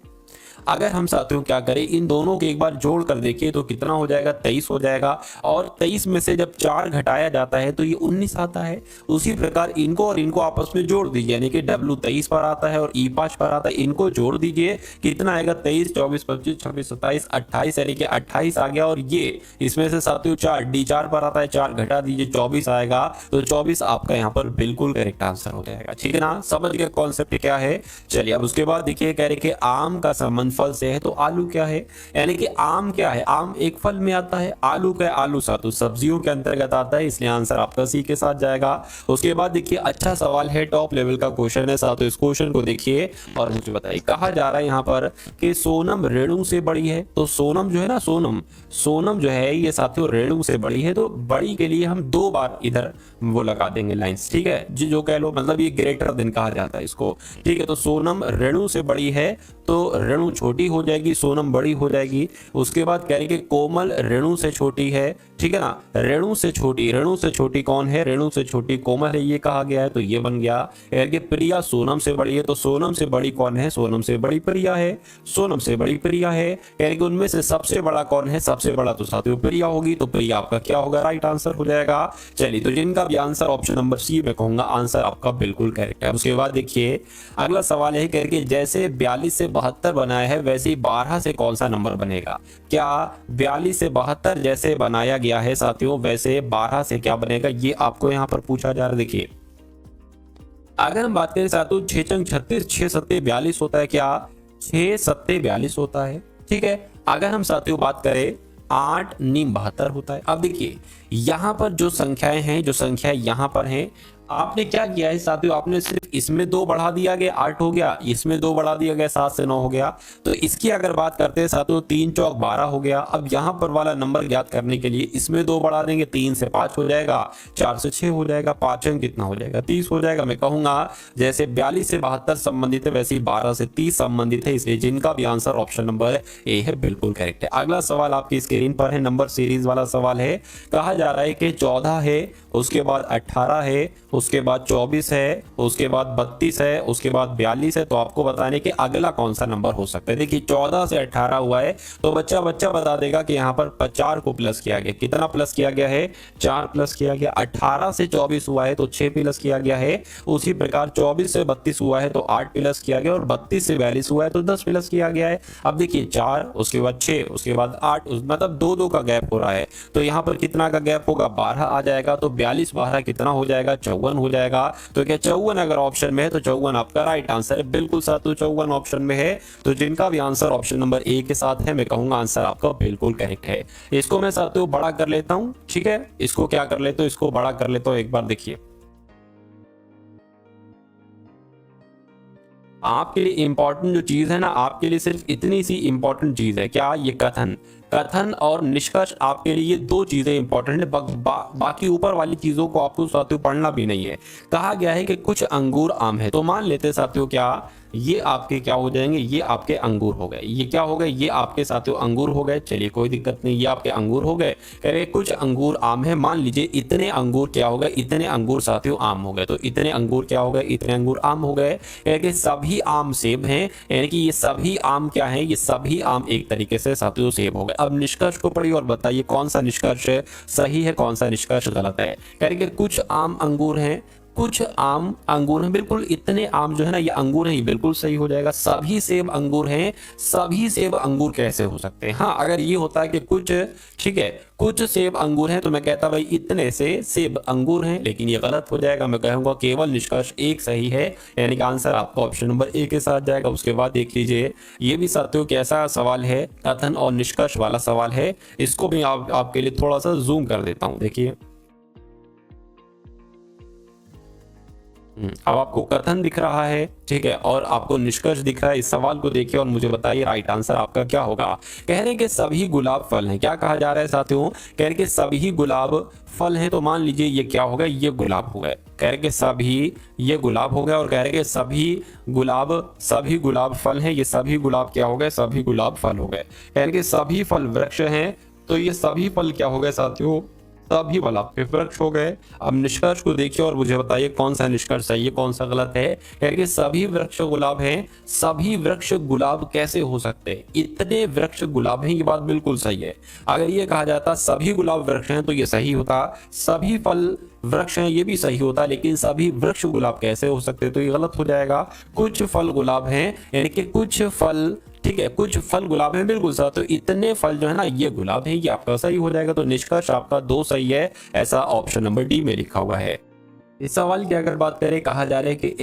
अगर हम साथियों क्या करें, इन दोनों के एक बार जोड़ कर देखिए तो कितना हो जाएगा, 23 हो जाएगा। और 23 में से जब 4 घटाया जाता है तो ये 19 आता है। उसी प्रकार इनको और इनको आपस में जोड़ दीजिए, यानी कि W 23 पर आता है और E 5 पर आता है। इनको जोड़ दीजिए, कितना आएगा, 23, 24, 25, 26, 27, 28, यानी कि 28 आ गया। और ये इसमें से साथियों 4 D 4 पर आता है, 4 घटा दीजिए, 24 आएगा। तो 24 आपका यहाँ पर बिल्कुल करेक्ट आंसर हो जाएगा। ठीक है ना, समझ गए कॉन्सेप्ट क्या है। चलिए अब उसके बाद देखिए, कह रहे कि आम का संबंध फल से है, तो आलू क्या है, यानी कि आम क्या है, आम एक फल में आता है। आलू का, आलू साथियों सब्जियों के अंतर्गत आता है, इसलिए आंसर आपका सी के साथ जाएगा। उसके बाद देखिए, अच्छा सवाल है, टॉप लेवल का क्वेश्चन है साथियों। इस क्वेश्चन को देखिए और मुझे बताइए, कहा जा रहा है यहाँ पर कि सोनम रेणु से बड़ी है। तो सोनम जो है ना, सोनम जो है ये साथियों रेणु से बड़ी है। तो बड़ी के लिए हम 2 बार इधर वो लगा देंगे लाइंस, ठीक है, जो कह लो, मतलब ये ग्रेटर देन कहा जाता है इसको। ठीक है, तो सोनम रेणु से बड़ी है, तो रेणु छोटी हो जाएगी, सोनम बड़ी हो जाएगी। उसके बाद कह रही कि कोमल रेणु से छोटी है। ठीक है ना, रेणु से छोटी कौन है, रेणु से छोटी कोमल है, ये कहा गया है, तो ये बन गया। कह कि प्रिया सोनम से बड़ी है, तो सोनम से बड़ी कौन है, सोनम से बड़ी प्रिया है, सोनम से बड़ी प्रिया है। कह रही कि उनमें से सबसे बड़ा कौन है, सबसे बड़ा तो साथियों प्रिया होगी, तो प्रिया आपका क्या होगा, राइट आंसर हो जाएगा। चलिए, तो जिनका भी आंसर ऑप्शन नंबर सी में कहूंगा आंसर आपका बिल्कुल करेक्ट है। उसके बाद देखिए अगला सवाल है, कह कि जैसे 42 से 72 बनाया है, वैसे ही 12 से कौन सा नंबर बनेगा। क्या 42 से 72 जैसे बनाया गया है साथियों, वैसे 12 से क्या बनेगा, ये आपको यहाँ पर पूछा जा रहा है। देखिए अगर हम बात करें साथियों, 6 चंग 36, 6 सत्ते 42 होता है, क्या 6 सत्ते 42 होता है। ठीक है, अगर हम साथियों बात करें 8 नीम 72 होता है। अब देखिए यहाँ पर जो संख्याएं हैं, जो संख्याएं यहाँ पर हैं, आपने क्या किया है साथियों, आपने सिर्फ इसमें 2 बढ़ा दिया गया, 8 हो गया, इसमें 2 बढ़ा दिया गया, 7 से 9 हो गया। तो इसकी अगर बात करते हैं साथियों, 3 चौक 12 हो गया। अब यहाँ पर वाला नंबर ज्ञात करने के लिए इसमें 2 बढ़ा देंगे, 3 से 5 हो जाएगा, 4 से 6 हो जाएगा, 5 अंक कितना हो जाएगा, 30 हो जाएगा। मैं कहूंगा जैसे 42 से 72 संबंधित है, वैसे ही 12 से 30 संबंधित है, इसलिए जिनका भी आंसर ऑप्शन नंबर ए है बिल्कुल करेक्ट है। अगला सवाल आपकी स्क्रीन पर है, नंबर सीरीज वाला सवाल है। कहा जा रहा है कि 14 है, उसके बाद 18 है, उसके बाद 24 है, उसके बाद 32 है, उसके बाद 42 है। तो आपको बताने कि अगला कौन सा नंबर हो सकता है। देखिए 14 से 18 हुआ है, तो बच्चा बता देगा कि यहाँ पर 4 को प्लस किया गया, कितना प्लस किया गया है, 4 प्लस किया गया। 18 से 24 हुआ है तो 6 प्लस किया गया है। उसी प्रकार 24 से 32 हुआ है तो 8 प्लस किया गया, और 32 से 42 हुआ है तो 10 प्लस किया गया है। अब देखिए 4, उसके बाद 6, उसके बाद 8, मतलब 2-2 का गैप हो रहा है। तो यहाँ पर कितना का गैप होगा, 12 आ जाएगा। तो 42 12 कितना हो जाएगा, 54 हो जाएगा। तो क्या 54 अगर ऑप्शन में है तो 54 आपका राइट आंसर है, बिल्कुल साथियों 54 ऑप्शन में है। तो जिनका भी आंसर ऑप्शन नंबर ए के साथ है, मैं कहूंगा आंसर आपका बिल्कुल करेक्ट है। इसको मैं साथियों बड़ा कर लेता हूं, ठीक है, इसको क्या कर लेता हूं, इसको बड़ा कर लेता हूं। एक बार देखिए आपके लिए इंपॉर्टेंट जो चीज है ना, आपके लिए सिर्फ इतनी सी इंपॉर्टेंट चीज है, क्या, ये कथन और निष्कर्ष आपके लिए 2 चीजें इंपॉर्टेंट है। बाकी ऊपर वाली चीजों को आपको साथियों पढ़ना भी नहीं है। कहा गया है कि कुछ अंगूर आम है, तो मान लेते साथियों क्या ये आपके क्या हो जाएंगे, ये आपके अंगूर हो गए। ये क्या हो गए, ये आपके साथियों अंगूर हो गए। चलिए कोई दिक्कत नहीं, ये आपके अंगूर हो गए। कह रहे कुछ अंगूर आम है, मान लीजिए इतने अंगूर क्या हो गए, इतने अंगूर साथियों आम हो गए। तो इतने अंगूर क्या हो गए, इतने अंगूर आम हो गए। कह रहे सभी आम सेब हैं, यानी कि ये सभी आम क्या है, ये सभी आम एक तरीके से साथियों सेब हो गए। अब निष्कर्ष को पढ़िए और बताइए कौन सा निष्कर्ष सही है, कौन सा निष्कर्ष गलत है। कह रहे कुछ आम अंगूर हैं, कुछ आम अंगूर हैं, बिल्कुल इतने आम जो है ना ये अंगूर हैं, ये बिल्कुल सही हो जाएगा। सभी सेब अंगूर हैं, सभी सेब अंगूर कैसे हो सकते हैं। हाँ अगर ये होता है कि कुछ, ठीक है, कुछ सेब अंगूर हैं, तो मैं कहता भाई इतने से सेब अंगूर हैं, लेकिन ये गलत हो जाएगा। मैं कहूंगा केवल निष्कर्ष एक सही है, यानी कि आंसर आपका ऑप्शन नंबर ए के साथ जाएगा। उसके बाद देख लीजिए ये भी साथियों कैसा सवाल है, कथन और निष्कर्ष वाला सवाल है। इसको भी आपके लिए थोड़ा सा जूम कर देता हूं, देखिए अब आपको कथन दिख रहा है, ठीक है, और आपको निष्कर्ष दिख रहा है। इस सवाल को देखिए और मुझे बताइए राइट आंसर आपका क्या होगा। कह रहे हैं कि सभी गुलाब फल हैं, क्या कहा जा रहा है साथियों, कह रहे कि सभी गुलाब फल हैं। तो मान लीजिए ये क्या हो गया, ये गुलाब हो गए। कह रहे कि सभी ये गुलाब हो गया, और कह रहे कि सभी गुलाब फल हैं। ये सभी गुलाब क्या हो गए, सभी गुलाब फल हो गए। कह रहे कि सभी फल वृक्ष हैं, तो ये सभी फल क्या हो गए साथियों, सभी फल आपके वृक्ष हो गए। अब निष्कर्ष को देखिए और मुझे बताइए कौन सा निष्कर्ष सही है कौन सा गलत है। क्योंकि सभी वृक्ष गुलाब हैं, सभी वृक्ष गुलाब कैसे हो सकते हैं, इतने वृक्ष गुलाब हैं, ये बात बिल्कुल सही है। अगर ये कहा जाता सभी गुलाब वृक्ष हैं तो ये सही होता, सभी फल वृक्ष हैं ये भी सही होता, लेकिन सभी वृक्ष गुलाब कैसे हो सकते तो ये गलत हो जाएगा। कुछ फल गुलाब हैं, यानी कि कुछ फल, ठीक है, कुछ फल गुलाब हैं, बिल्कुल सही। तो इतने फल जो है ना ये गुलाब हैं, ये आपका सही हो जाएगा। तो निष्कर्ष आपका 2 सही है, ऐसा ऑप्शन नंबर डी में लिखा हुआ है। इस सवाल की अगर बात करें, कहा जा रहा है कि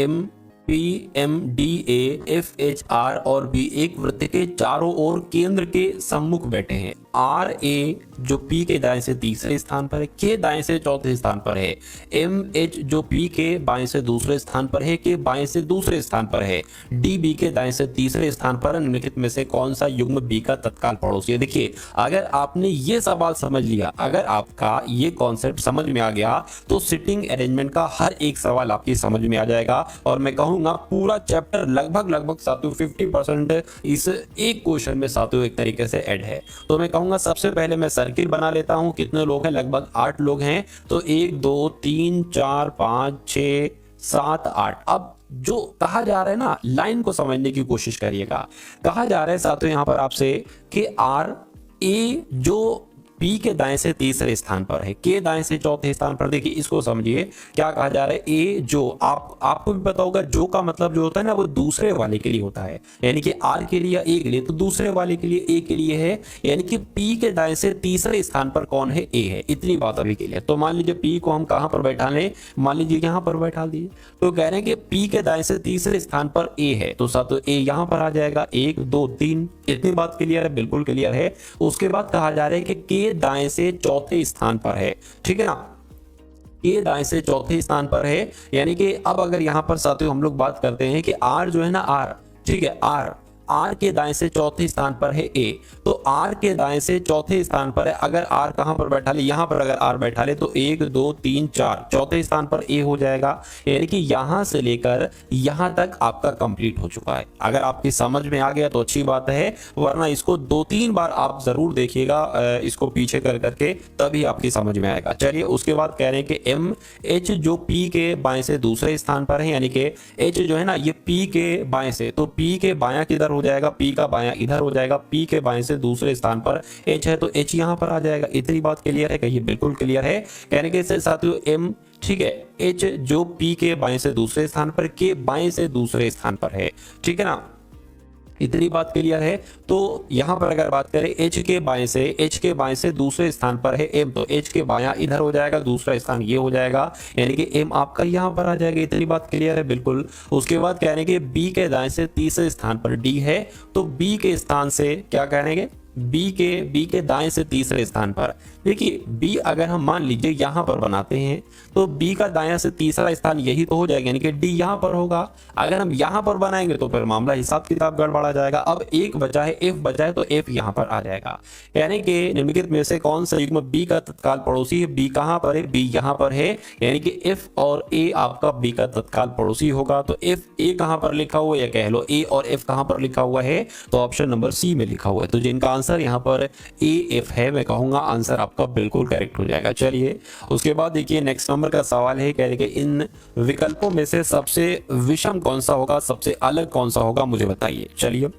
MPMDA, FHR और B एक वृत्त के चारों ओर केंद्र के सम्मुख बैठे हैं। RA जो P के दाएं से तीसरे स्थान पर है, K दाएं से चौथे स्थान पर है, MH जो P के बाएं से दूसरे स्थान पर है, K बाएं से दूसरे स्थान पर है, D B के दाएं से तीसरे स्थान पर है। निम्नलिखित में से कौन सा युग्म B का तत्काल पड़ोसी है। देखिए अगर आपने ये सवाल समझ लिया, अगर आपका ये कॉन्सेप्ट समझ में आ गया तो सिटिंग अरेंजमेंट का हर एक सवाल आपकी समझ में आ जाएगा। और मैं कहूंगा पूरा चैप्टर लगभग साथियों 50% इस एक क्वेश्चन में साथियों एक तरीके से ऐड है। तो मैं कहूंगा सबसे पहले मैं सर्किल बना लेता हूं। कितने लोग हैं, लगभग 8 लोग हैं। तो 1 2 3 4 5 6 7 8। अब जो कहा जा रहा है ना, लाइन को समझने की कोशिश करिएगा। कहा जा रहा है साथियों यहां पर आपसे कि आर ए जो P के दाएं से तीसरे स्थान पर है, K दाएं से चौथे स्थान पर। देखिए इसको समझिए क्या कहा जा रहा है। A जो आपको भी पता होगा, जो का मतलब जो होता है ना वो दूसरे वाले के लिए होता है, यानी कि R के लिए A के लिए, तो दूसरे वाले के लिए A के लिए है, यानी कि P के दाएं से तीसरे स्थान पर कौन है, A है। इतनी बात अभी के लिए। तो मान लीजिए P को हम कहां पर बैठा लें, मान लीजिए यहां पर बैठा दिए। तो कह रहे हैं कि P के दाएं से तीसरे स्थान पर A है, तो साथ A यहां पर आ जाएगा। 1 2 3। इतनी बात क्लियर है, बिल्कुल क्लियर है। उसके बाद कहा जा रहा है कि K दाएं से चौथे स्थान पर है, ठीक है ना, K दाएं से चौथे स्थान पर है। यानी कि अब अगर यहां पर साथियों हम लोग बात करते हैं कि R जो है ना, R, ठीक है, R के दाएं से चौथे स्थान पर है A, तो R के दाएं से चौथे स्थान पर है। अगर R कहां पर बैठा ले, यहां पर अगर R बैठा ले तो 1 2 3 4, चौथे स्थान पर A हो जाएगा। यानी कि यहां से लेकर यहां तक आपका कंप्लीट हो चुका है। अगर आपकी समझ में आ गया तो अच्छी बात है, वरना इसको 2-3 बार आप जरूर देखिएगा, इसको पीछे कर करके, तभी आपकी समझ में आएगा। चलिए उसके बाद कह रहे हैं कि MH जो P के बाएं से दूसरे स्थान पर है, यानी कि H जो है ना ये P के बाएं से, तो P के बायां किधर हो जाएगा, P का बायां इधर हो जाएगा। P के बाएं से दूसरे स्थान पर H है, तो H यहां पर आ जाएगा। इतनी बात क्लियर है, कहिए बिल्कुल क्लियर है। कहने के साथियों M, ठीक है, H जो P के बाएं से दूसरे स्थान पर, K बाएं से दूसरे स्थान पर है, ठीक है ना, इतनी बात क्लियर है। तो यहां पर अगर बात करें H के बाएं से दूसरे स्थान पर है M, तो H के बायां इधर हो जाएगा, दूसरा स्थान ये हो जाएगा, यानी कि M आपका यहां पर आ जाएगा। इतनी बात क्लियर है, बिल्कुल। उसके बाद कह रहे हैं कि B के दाएं से तीसरे स्थान पर D है, तो B के स्थान से क्या कहेंगे, B के दाएं से तीसरे स्थान पर। देखिए B अगर हम मान लीजिए यहां पर बनाते हैं तो B का दाएं से तीसरा स्थान यही तो हो जाएगा, यानी कि D यहां पर होगा। अगर हम यहां पर बनाएंगे तो फिर मामला हिसाब किताब गड़बड़ा जाएगा। अब एक बचा है, F बचा है, तो F यहां पर आ जाएगा। यानी कि निम्नलिखित में से कौन सा युग्म B का तत्काल पड़ोसी है। B कहां पर है, B यहां पर है, यानी कि F और A आपका B का तत्काल पड़ोसी होगा। तो F A कहां पर लिखा हुआ है, या कह लो A और F कहां पर लिखा हुआ है, तो ऑप्शन नंबर C में लिखा हुआ है। तो जिनका आंसर यहाँ पर AF है, मैं कहूंगा आंसर आपका बिल्कुल करेक्ट हो जाएगा। चलिए उसके बाद देखिए नेक्स्ट नंबर का सवाल है, कह रहे कि इन विकल्पों में से सबसे विषम कौन सा होगा, सबसे अलग कौन सा होगा, मुझे बताइए। चलिए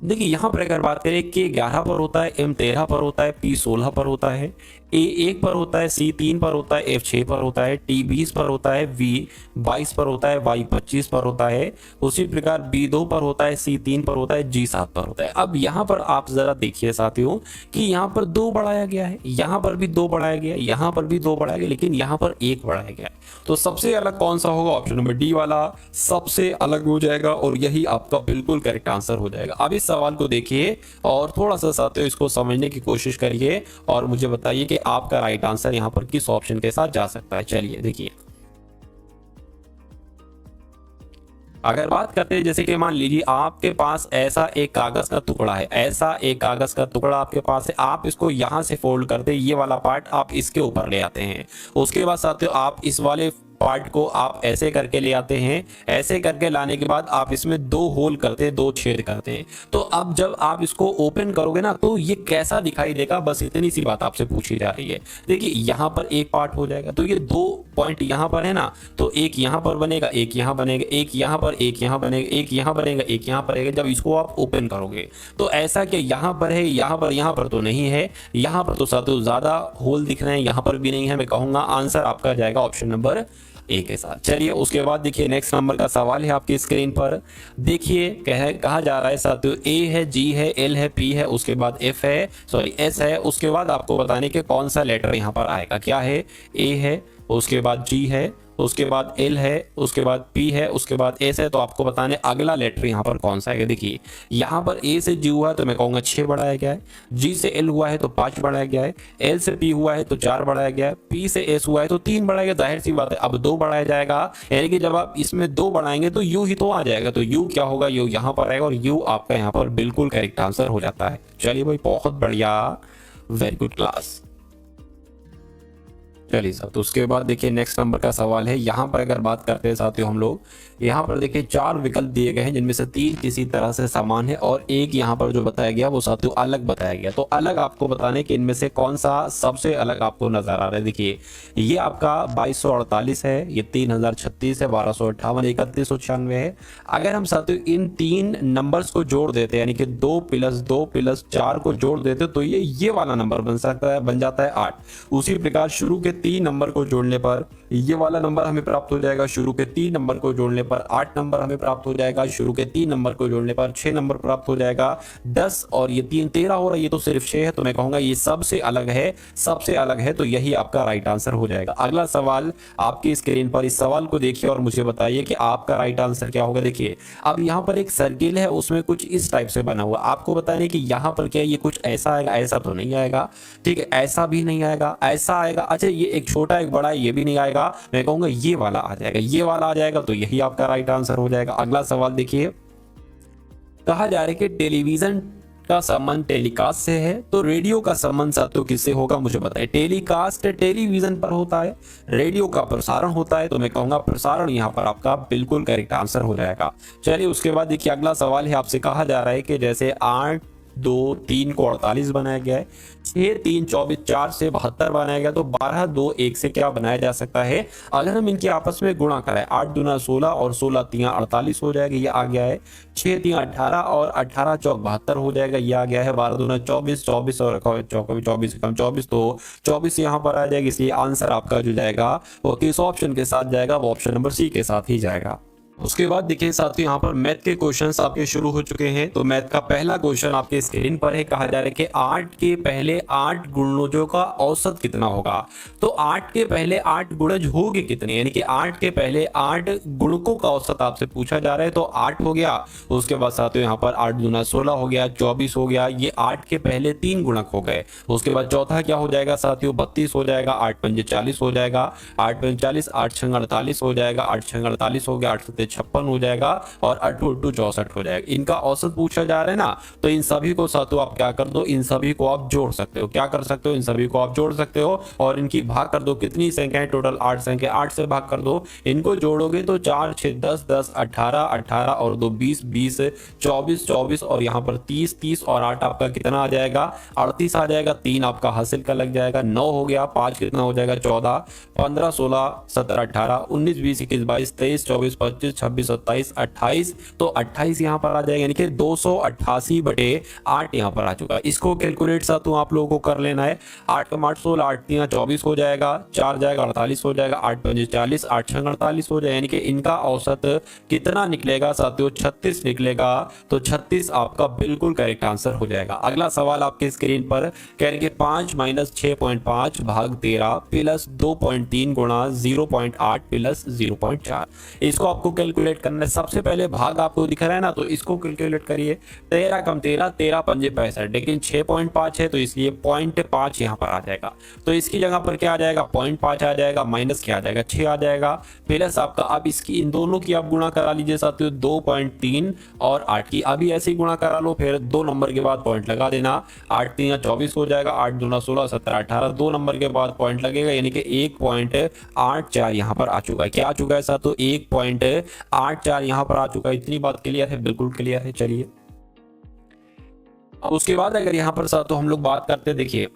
देखिए यहां पर अगर बात करें कि 11 पर होता है, M 13 पर होता है, P 16 पर होता है, A 1 पर होता है, C 3 पर होता है, F 6 पर होता है, T 20 पर होता है, V 22 पर होता है, Y 25 पर होता है, उसी प्रकार B 2 पर होता है, C 3 पर होता है, G 7 पर होता है। अब यहाँ पर आप जरा देखिए साथियों कि यहाँ पर 2 बढ़ाया गया है, यहाँ पर भी 2 बढ़ाया गया, यहाँ पर भी 2 बढ़ाया गया, लेकिन यहाँ पर 1 बढ़ाया गया। तो सबसे अलग कौन सा होगा, ऑप्शन नंबर डी वाला सबसे अलग हो जाएगा, और यही आपका बिल्कुल करेक्ट आंसर हो जाएगा। अब इस सवाल को देखिए और थोड़ा सा साथियों इसको समझने की कोशिश करिए और मुझे बताइए कि आपका राइट आंसर यहां पर किस ऑप्शन के साथ जा सकता है। चलिए देखिए अगर बात करते हैं, जैसे कि मान लीजिए आपके पास ऐसा एक कागज का टुकड़ा है, ऐसा एक कागज का टुकड़ा आपके पास है, आप इसको यहां से फोल्ड करते, ये वाला पार्ट आप इसके ऊपर ले आते हैं। उसके बाद साथियों आप इस वाले पार्ट को आप ऐसे करके ले आते हैं, ऐसे करके लाने के बाद आप इसमें 2 होल करते हैं, 2 छेद करते हैं। तो अब जब आप इसको ओपन करोगे ना तो ये कैसा दिखाई देगा, बस इतनी सी बात आपसे पूछी जा रही है। देखिए यहाँ पर एक पार्ट हो जाएगा, तो ये 2 पॉइंट यहाँ पर है ना, तो एक यहाँ पर बनेगा, एक यहाँ बनेगा, एक यहाँ पर, एक यहाँ बनेगा, एक यहाँ बनेगा, एक यहाँ पर। जब इसको आप ओपन करोगे तो ऐसा कि यहाँ पर है, यहाँ पर तो नहीं है, यहाँ पर तो साथ ज्यादा होल दिख रहे हैं, यहाँ पर भी नहीं है। मैं कहूंगा आंसर आपका जाएगा ऑप्शन नंबर ए के साथ। चलिए उसके बाद देखिए नेक्स्ट नंबर का सवाल है आपकी स्क्रीन पर। देखिए कहा जा रहा है साथियों, ए है, जी है, एल है, पी है, उसके बाद एफ है, सॉरी एस है। उसके बाद आपको बताने के कौन सा लेटर यहाँ पर आएगा। क्या है, ए है, उसके बाद जी है, उसके बाद एल है, उसके बाद पी है, उसके बाद एस है। तो आपको बताने अगला लेटर यहाँ पर कौन सा है। देखिए यहाँ पर ए से जी हुआ है तो मैं कहूँगा 6 बढ़ाया गया है, जी से एल हुआ है तो 5 बढ़ाया गया है, एल से पी हुआ है तो 4 बढ़ाया गया है, पी से एस हुआ है तो 3 बढ़ाया गया। जाहिर सी बात है अब 2 बढ़ाया जाएगा, यानी कि जब आप इसमें 2 बढ़ाएंगे तो यू ही तो आ जाएगा। तो यू क्या होगा, यू यहाँ पर आएगा और यू आपका यहाँ पर बिल्कुल करेक्ट आंसर हो जाता है। चलिए भाई बहुत बढ़िया, वेरी गुड क्लास। चलिए साथ उसके बाद देखिए नेक्स्ट नंबर का सवाल है। यहाँ पर अगर बात करते हैं साथियों हम लोग, यहाँ पर देखिए 4 विकल्प दिए गए हैं जिनमें से 3 किसी तरह से समान है और एक यहाँ पर जो बताया गया वो साथियों अलग बताया गया। तो अलग आपको बताने कि इनमें से कौन सा सबसे अलग आपको नजर आ रहा है। देखिए ये आपका 2248 है, ये 3036 है, 1258, 3196 है। अगर हम साथियों इन 3 नंबर्स को जोड़ देते हैं, यानी कि 2 + 2 + 4 को जोड़ देते तो ये वाला नंबर बन जाता है 8। उसी प्रकार शुरू के 3 नंबर को जोड़ने पर ये वाला नंबर हमें प्राप्त हो जाएगा, शुरू के 3 नंबर को जोड़ने पर 8 नंबर हमें प्राप्त हो जाएगा, शुरू के 3 नंबर को जोड़ने पर 6 नंबर प्राप्त हो जाएगा, 10 और ये 3 13 हो रहा है, ये तो सिर्फ 6 है। तो मैं कहूंगा ये सबसे अलग है, सबसे अलग है, तो यही आपका राइट आंसर हो जाएगा। अगला सवाल आपकी स्क्रीन पर, इस सवाल को देखिए और मुझे बताइए कि आपका राइट आंसर क्या होगा। देखिए अब यहाँ पर एक सर्किल है, उसमें कुछ इस टाइप से बना हुआ, आपको बताने कि यहाँ पर क्या ये कुछ ऐसा आएगा, ऐसा तो नहीं आएगा, ठीक है, ऐसा भी नहीं आएगा, ऐसा आएगा, अच्छा ये एक छोटा एक बड़ा ये भी नहीं आएगा। मैं कहूंगा ये वाला आ जाएगा, ये वाला आ जाएगा, तो यही आपका राइट आंसर हो जाएगा। अगला सवाल देखिए, कहा जा रहा है कि टेलीविजन का संबंध टेलीकास्ट से है, तो रेडियो का संबंध साथियों किससे होगा मुझे बताइए। टेलीकास्ट टेलीविजन पर होता है, रेडियो का प्रसारण होता है, तो मैं कहूंगा प्रसारण यहाँ पर आपका बिल्कुल करेक्ट आंसर हो जाएगा। चलिए उसके बाद देखिए अगला सवाल है, आपसे कहा जा रहा है कि जैसे 8 2 3 को 48 बनाया गया है, 6 3 24, 4 से 72 बनाया गया, तो 12 2 1 से क्या बनाया जा सकता है। अगर हम इनके आपस में गुणा करें, 8 दूना 16 और 16 3 48 हो जाएगा, ये आ गया है। 6 3 18 और 18 चौक 72 हो जाएगा, ये आ गया है। 12 दूना 24, 24 और 24 कम 24, तो 24 यहाँ पर आ जाएगा। इसलिए आंसर आपका जो जाएगा वो किस ऑप्शन के साथ जाएगा, वो ऑप्शन नंबर सी के साथ ही जाएगा। उसके बाद देखिए साथियों यहाँ पर मैथ के क्वेश्चंस आपके शुरू हो चुके हैं। तो मैथ का पहला क्वेश्चन आपके स्क्रीन पर है। कहा जा रहा है कि 8 के पहले 8 गुणजों का औसत कितना होगा। तो 8 के पहले 8 गुणज होंगे कितने, यानी कि 8 के पहले 8 गुणकों का औसत आपसे पूछा जा रहा है। तो 8 हो गया, उसके बाद साथियों यहाँ पर 8 दूना 16 हो गया, 24 हो गया, ये 8 के पहले 3 गुणक हो गए। उसके बाद चौथा क्या हो जाएगा साथियों, 32 हो जाएगा, 8 पंजे 40 हो जाएगा, 8 पंजे 40, 8 छंग 48 हो जाएगा, 8 छंग 48 हो गया, 8 सत्ते 56 हो जाएगा और 8 2 64 हो जाएगा। इनका औसत पूछा जा रहा है ना, तो इन सभी को साथियों आप क्या कर दो, इन सभी को आप जोड़ सकते हो। क्या कर सकते हो, इन सभी को आप जोड़ सकते हो और इनकी भाग कर दो। कितनी संख्याएं टोटल, 8 संख्या, 8 से भाग कर दो। इनको जोड़ोगे तो 4 6 10 10 18 18 और 2 20 20 24 24 और यहाँ पर 30 30 और 8 आपका कितना आ जाएगा, 38 आ जाएगा। 3 आपका हासिल का लग जाएगा, 9 हो गया, 5 कितना हो जाएगा, 14 15 16 17 18 19 20 21 22 23 24 25 26 27 28, तो 28 यहाँ पर आ जाएगा, यानी कि 288/8 यहाँ पर आ चुका है। इसको कैलकुलेट साथियों आप लोगों को कर लेना है। 8 कम 8 16, 8 3 24 हो जाएगा, 4 जाएगा 48 हो जाएगा, 8 5 40, 8 6 48 हो जाएगा, यानी कि इनका औसत कितना निकलेगा साथियों, 36 निकलेगा। तो 36 आपका बिल्कुल करेक्ट आंसर हो जाएगा। अगला सवाल आपके स्क्रीन पर कह रहे 5 - 6.5 भाग 13 प्लस 2.3 गुणा 0.8 प्लस 0.4। इसको आपको कैलकुलेट करना है। सबसे पहले भाग आपको दिख रहा है ना, तो इसको कैलकुलेट करिए। 13 कम 13, 13 पंजे 65, लेकिन 6.5 है तो इसलिए 0.5 यहाँ पर आ जाएगा। तो इसकी जगह पर क्या आ जाएगा, 0.5 आ जाएगा, माइनस क्या आ जाएगा, 6 आ जाएगा, प्लस आपका। अब इसकी इन दोनों की आप गुणा करा लीजिए साथियों, 2.3 और 8 की अभी ऐसे ही गुणा करा लो, फिर 2 नंबर के बाद पॉइंट लगा देना। 8 3 24 हो जाएगा, 8 दूना 16, 17 18, 2 नंबर के बाद पॉइंट लगेगा, यानी कि 1.84 यहाँ पर आ चुका है। क्या आ चुका है साथियों, 1.84 यहाँ पर आ चुका है। इतनी बात क्लियर है, बिल्कुल क्लियर है। चलिए अब उसके बाद अगर यहाँ पर साथियों हम लोग बात करते हैं, देखिए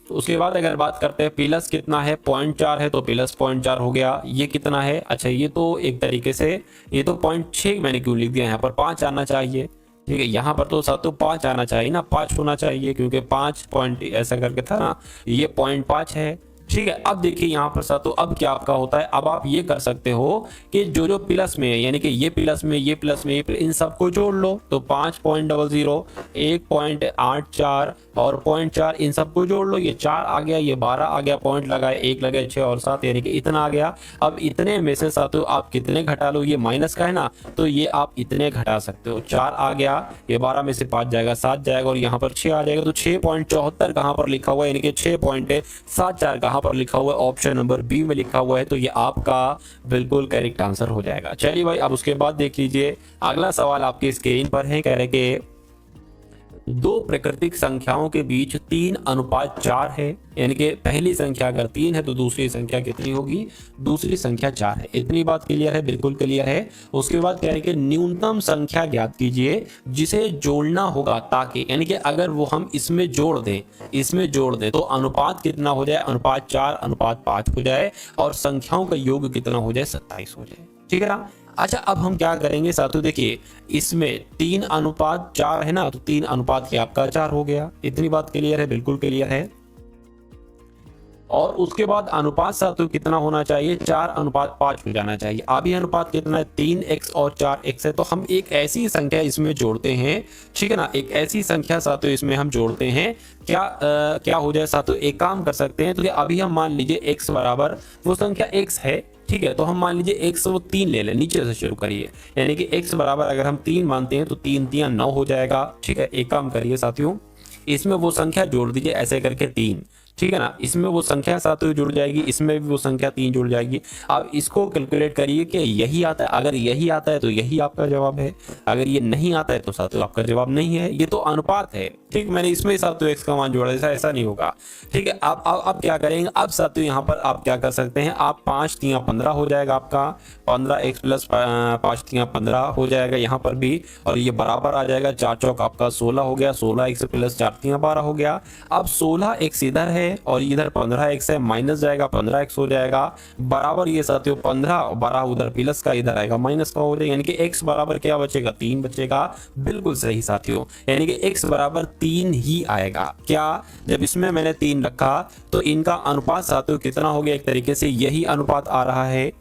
तो उसके बाद अगर बात करते हैं प्लस कितना है, 0.4 है तो प्लस 0.4 हो गया। ये कितना है, अच्छा ये तो एक तरीके से ये तो 0.6 मैंने क्यों लिख दिया, यहाँ पर 5 आना चाहिए। ठीक है, यहाँ पर तो साथियों 5 आना चाहिए ना, 5 होना चाहिए, क्योंकि 5 पॉइंट ऐसा करके था ना, ये 0.5 है। ठीक है, अब देखिए यहाँ पर साथियों अब क्या आपका होता है, अब आप ये कर सकते हो कि जो जो प्लस में है, यानी कि ये प्लस में, ये प्लस में, इन सबको जोड़ लो। तो 5.00, 1.84 और 0.4 इन सबको जोड़ लो। ये 4 आ गया, ये 12 आ गया, पॉइंट लगाए, 1 लगे, 6 और 7, यानी कि इतना आ गया। अब इतने में से साथियों आप कितने घटा लो, ये माइनस का है ना, तो ये आप इतने घटा सकते हो। 4 आ गया, ये 12 में से 5 जाएगा, 7 जाएगा, और यहाँ पर 6 आ जाएगा। तो 6.74 कहाँ पर लिखा हुआ है, यानी कि 6.74 कहाँ पर लिखा हुआ है, ऑप्शन नंबर बी में लिखा हुआ है। तो ये आपका बिल्कुल करेक्ट आंसर हो जाएगा। चलिए भाई, अब उसके बाद देख लीजिए अगला सवाल आपकी स्क्रीन पर है। कह रहे कि दो प्राकृतिक संख्याओं के बीच 3:4 है, यानी कि पहली संख्या अगर 3 है तो दूसरी संख्या कितनी होगी, दूसरी संख्या 4 है। इतनी बात क्लियर है, बिल्कुल क्लियर है। उसके बाद कह रहे कि न्यूनतम संख्या ज्ञात कीजिए जिसे जोड़ना होगा, ताकि यानी कि अगर वो हम इसमें जोड़ दें तो अनुपात कितना हो जाए, अनुपात 4:5 हो जाए, और संख्याओं का योग कितना हो जाए, 27 हो जाए। ठीक है ना। अच्छा, अब हम क्या करेंगे साथियों, देखिए इसमें 3:4 है ना, तो 3 के आपका 4 हो गया। इतनी बात क्लियर है, बिल्कुल क्लियर है। और उसके बाद अनुपात साथियों कितना होना चाहिए, 4:5 हो जाना चाहिए। अभी अनुपात कितना है, 3x और 4x है। तो हम एक ऐसी संख्या इसमें जोड़ते हैं, ठीक है ना, एक ऐसी संख्या साथियों इसमें हम जोड़ते हैं। क्या हो जाए साथियों, एक काम कर सकते हैं। तो अभी हम मान लीजिए x बराबर वो संख्या x है, ठीक है, तो हम मान लीजिए x वो 3 ले लें, नीचे से शुरू करिए, यानी कि x बराबर अगर हम 3 मानते हैं तो 3 3 9 हो जाएगा। ठीक है, एक काम करिए साथियों, इसमें वो संख्या जोड़ दीजिए ऐसे करके 3, ठीक है ना, इसमें वो संख्या साथियों जुड़ जाएगी, इसमें भी वो संख्या 3 जुड़ जाएगी। अब इसको कैलकुलेट करिए कि यही आता है, अगर यही आता है तो यही आपका जवाब है, अगर ये नहीं आता है तो साथियों आपका जवाब नहीं है। ये तो अनुपात है, ठीक, मैंने इसमें साथियों x का मान जोड़ा, ऐसा नहीं होगा। ठीक है, अब क्या करेंगे, अब साथियों यहाँ पर आप क्या कर सकते हैं, आप 5 3 15 हो जाएगा आपका, 15x प्लस 5 3 15 हो जाएगा यहाँ पर भी, और ये बराबर आ जाएगा, 4 चौक आपका 16 हो गया, 16x प्लस 4 3 12 हो गया। अब 16x इधर है और इधर 15x है, माइनस जाएगा, 15x हो जाएगा, बराबर ये साथियों 15 और 12 उधर प्लस का, इधर आएगा माइनस का हो जाएगा, यानी कि x बराबर क्या बचेगा, 3 बचेगा। बिल्कुल सही साथियों, यानी कि x बराबर 3 ही आएगा। क्या, जब इसमें मैंने 3 रखा तो इनका अनुपात साथियों कितना हो गया, एक तरीके से यही अनुपात आ रहा है।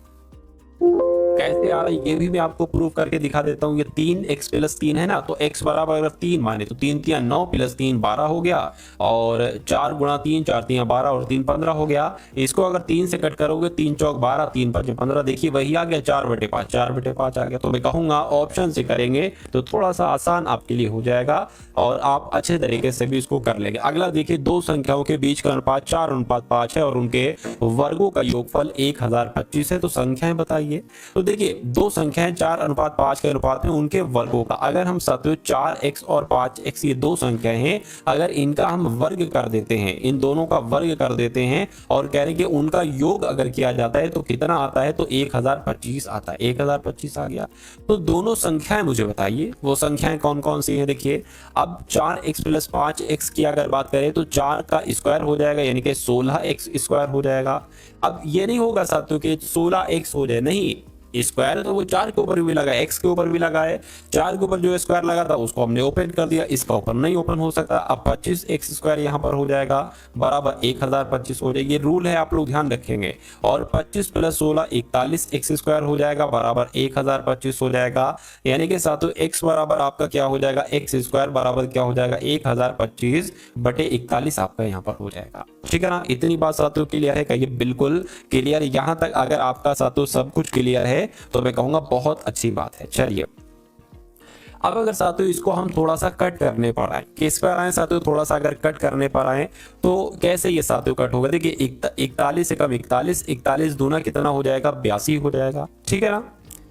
कैसे आ रहा है ये भी मैं आपको प्रूव करके दिखा देता हूँ। ये 3x प्लस 3 है ना, तो x बराबर अगर 3 माने तो 3 3 9 प्लस 3 12 हो गया, और 4 गुणा 3 4 3 12 और 3 15 हो गया। इसको अगर 3 से कट करोगे, 3 चौक 12 3 5 15, देखिए वही आ गया 4/5, 4/5 आ गया। तो मैं कहूंगा ऑप्शन से करेंगे तो थोड़ा सा आसान आपके लिए हो जाएगा और आप अच्छे तरीके से भी इसको कर लेंगे। अगला देखिए, दो संख्याओं के बीच का अनुपात 4:5 है और उनके वर्गों का योगफल 1025 है, तो संख्याएं बताइए। तो देखिए दो संख्याएं 4:5 के अनुपात में, उनके वर्गों का, अगर हम साथियों 4x और 5x ये दो संख्याएं हैं, अगर इनका हम वर्ग कर देते हैं, इन दोनों का वर्ग कर देते हैं और कह रहे हैं कि उनका योग अगर किया जाता है तो कितना आता है, तो 1025 आता है। 1025 आ गया। तो दोनों संख्याएं मुझे बताइए, वो संख्याएं कौन कौन सी हैं। देखिए अब 4x प्लस 5x की अगर बात करें तो 4 का स्क्वायर हो जाएगा, यानी कि 16x स्क्वायर हो जाएगा। अब ये नहीं होगा साथियों कि 16x हो जाए, नहीं, स्क्वायर तो वो 4 के ऊपर भी लगा है, x के ऊपर भी लगा है, 4 के ऊपर जो स्क्वायर लगा था उसको हमने ओपन कर दिया, इसका ऊपर नहीं ओपन हो सकता। अब 25x स्क्वायर यहाँ पर हो जाएगा बराबर 1025 हो जाएगी। ये रूल है, आप लोग ध्यान रखेंगे। और 25 प्लस 16 41x स्क्वायर हो जाएगा बराबर 1025 हो जाएगा, यानी कि साथियों x बराबर आपका क्या हो जाएगा, x स्क्वायर बराबर क्या हो जाएगा, 1025/41 आपका यहाँ पर हो जाएगा। ठीक है ना, इतनी बात साथियों क्लियर है, कहिए बिल्कुल क्लियर। यहाँ तक अगर आपका साथियों सब कुछ क्लियर है है तो मैं कहूँगा बहुत अच्छी बात है। चलिए अब अगर साथियों इसको हम थोड़ा सा कट करने पर आए, किस पर आए साथियों, थोड़ा सा अगर कट करने पर आए तो कैसे ये साथियों कट होगा। देखिए 41 से कम 41, 41 दूना कितना हो जाएगा, 82 हो जाएगा, ठीक है ना,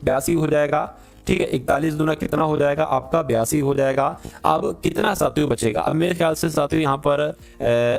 82 हो जाएगा, ठीक है। 41 दूना कितना हो जाएगा आपका, 82 हो जाएगा। अब कितना साथियों बचेगा, अब मेरे ख्याल से साथियों यहाँ पर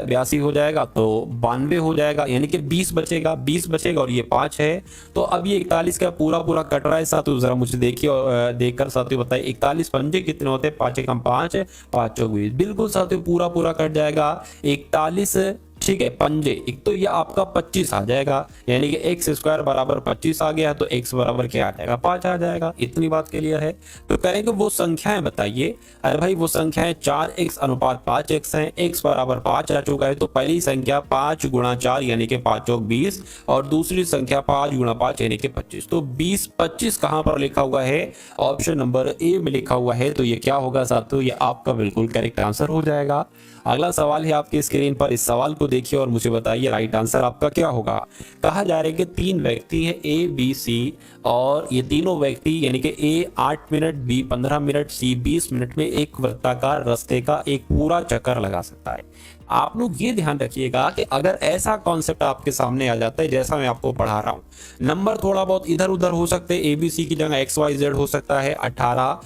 82 हो जाएगा तो 92 हो जाएगा, यानी कि 20 बचेगा, 20 बचेगा और ये 5 है। तो अब ये 41 का पूरा पूरा कट रहा है साथियों, जरा मुझे देखिए और देखकर साथियों बताइए 41 पंजे कितने होते हैं, 5 एकम 5, 5 चौक 20, बिल्कुल साथियों पूरा पूरा कट जाएगा 41, ठीक है। पंजे एक तो ये आपका 25 आ जाएगा, यानी कि एक्स स्क्वायर बराबर 25 आ गया तो एक्स बराबर क्या आ जाएगा, 5 आ जाएगा। इतनी बात क्लियर है। तो करेंगे वो संख्याएं बताइए। अरे भाई वो संख्याएं 4x अनुपात 5x है, x बराबर 5 आ चुका है तो पहली संख्या 5 गुणा 4 यानी कि 5 चौक 20 और दूसरी संख्या 5 गुणा 5 यानी कि 25। तो 20 25 कहां पर लिखा हुआ है, ऑप्शन नंबर ए में लिखा हुआ है। तो ये क्या होगा साथियों, ये आपका बिल्कुल करेक्ट आंसर हो जाएगा। अगला सवाल है आपकी स्क्रीन पर, इस सवाल को देखिए और मुझे बताइए राइट आंसर आपका क्या होगा। कहा जा रहा है कि 3 व्यक्ति हैं ए बी सी और ये तीनों व्यक्ति यानी कि ए 8 मिनट, बी 15 मिनट, सी 20 मिनट में एक वृत्ताकार रास्ते का एक पूरा चक्कर लगा सकता है। आप लोग ये ध्यान रखिएगा कि अगर ऐसा कॉन्सेप्ट आपके सामने आ जाता है जैसा मैं आपको पढ़ा रहा हूं, नंबर थोड़ा बहुत इधर उधर हो सकते हैं, एबीसी की जगह एक्स वाई जेड हो सकता है, 18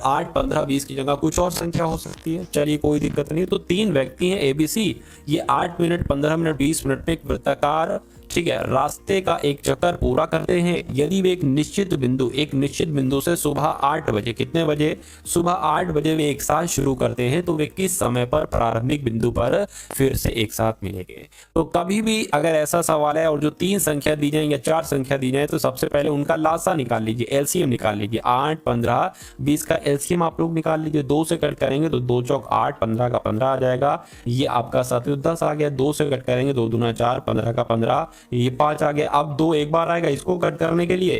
8 15 20 की जगह कुछ और संख्या हो सकती है, चलिए कोई दिक्कत नहीं। तो 3 व्यक्ति हैं एबीसी, ये 8 मिनट 15 मिनट 20 मिनट में एक वृत्ताकार, ठीक है, रास्ते का एक चक्कर पूरा करते हैं। यदि वे एक निश्चित बिंदु से सुबह 8 बजे, कितने बजे, सुबह 8 बजे वे एक साथ शुरू करते हैं तो वे किस समय पर प्रारंभिक बिंदु पर फिर से एक साथ मिलेंगे। तो कभी भी अगर ऐसा सवाल है और जो 3 संख्या दी जाए या 4 संख्या दी जाए तो सबसे पहले उनका लासा निकाल लीजिए, एलसीएम निकाल लीजिए। 8 15 20 का एलसीएम आप लोग निकाल लीजिए, 2 से कट करेंगे तो 2 चौक 8, 15 का 15 आ जाएगा, ये आपका साथियों 10 आ गया। 2 से कट करेंगे 2 दूना 4, 15 का 15, ये 5 आ गया। अब 2 एक बार आएगा इसको कट करने के लिए,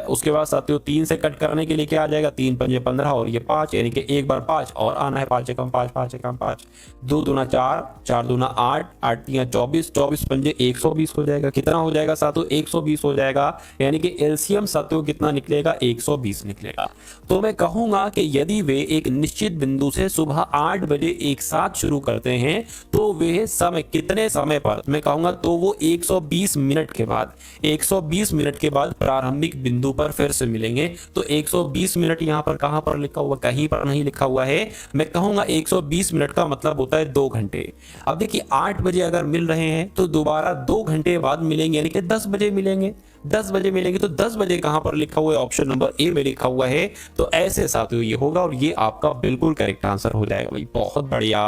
उसके बाद साथियों 3 से कट करने के लिए क्या आ जाएगा, 3 पंजे 15 और ये 5, यानी कि एक बार 5 और आना है, 5 एकम 5, 5 एकम 5, 2 दूना 4, 4 दूना 8, 8 तिया 24, 24 पंजे 120 हो जाएगा। कितना हो जाएगा साथियों, 120 हो जाएगा, यानी कि एलसीएम साथियों कितना निकलेगा, 120 निकलेगा। तो मैं कहूंगा कि यदि वे एक निश्चित बिंदु से सुबह 8 बजे एक साथ शुरू करते हैं तो वे समय कितने समय पर, मैं कहूंगा तो वो 120 मिनट के बाद, 120 मिनट के बाद प्रारंभिक बिंदु पर फिर से मिलेंगे। तो 120 मिनट यहां पर कहां पर लिखा हुआ, कहीं पर नहीं लिखा हुआ है। मैं कहूंगा 120 मिनट का मतलब होता है 2 घंटे। अब देखिए 8 बजे अगर मिल रहे हैं तो दोबारा 2 घंटे बाद मिलेंगे, यानी कि 10 बजे मिलेंगे, 10 बजे मिलेंगे। तो 10 बजे कहां पर लिखा हुआ है, ऑप्शन नंबर ए में लिखा हुआ है। तो ऐसे साथियों ये होगा और ये आपका बिल्कुल करेक्ट आंसर हो जाएगा भाई, बहुत बढ़िया,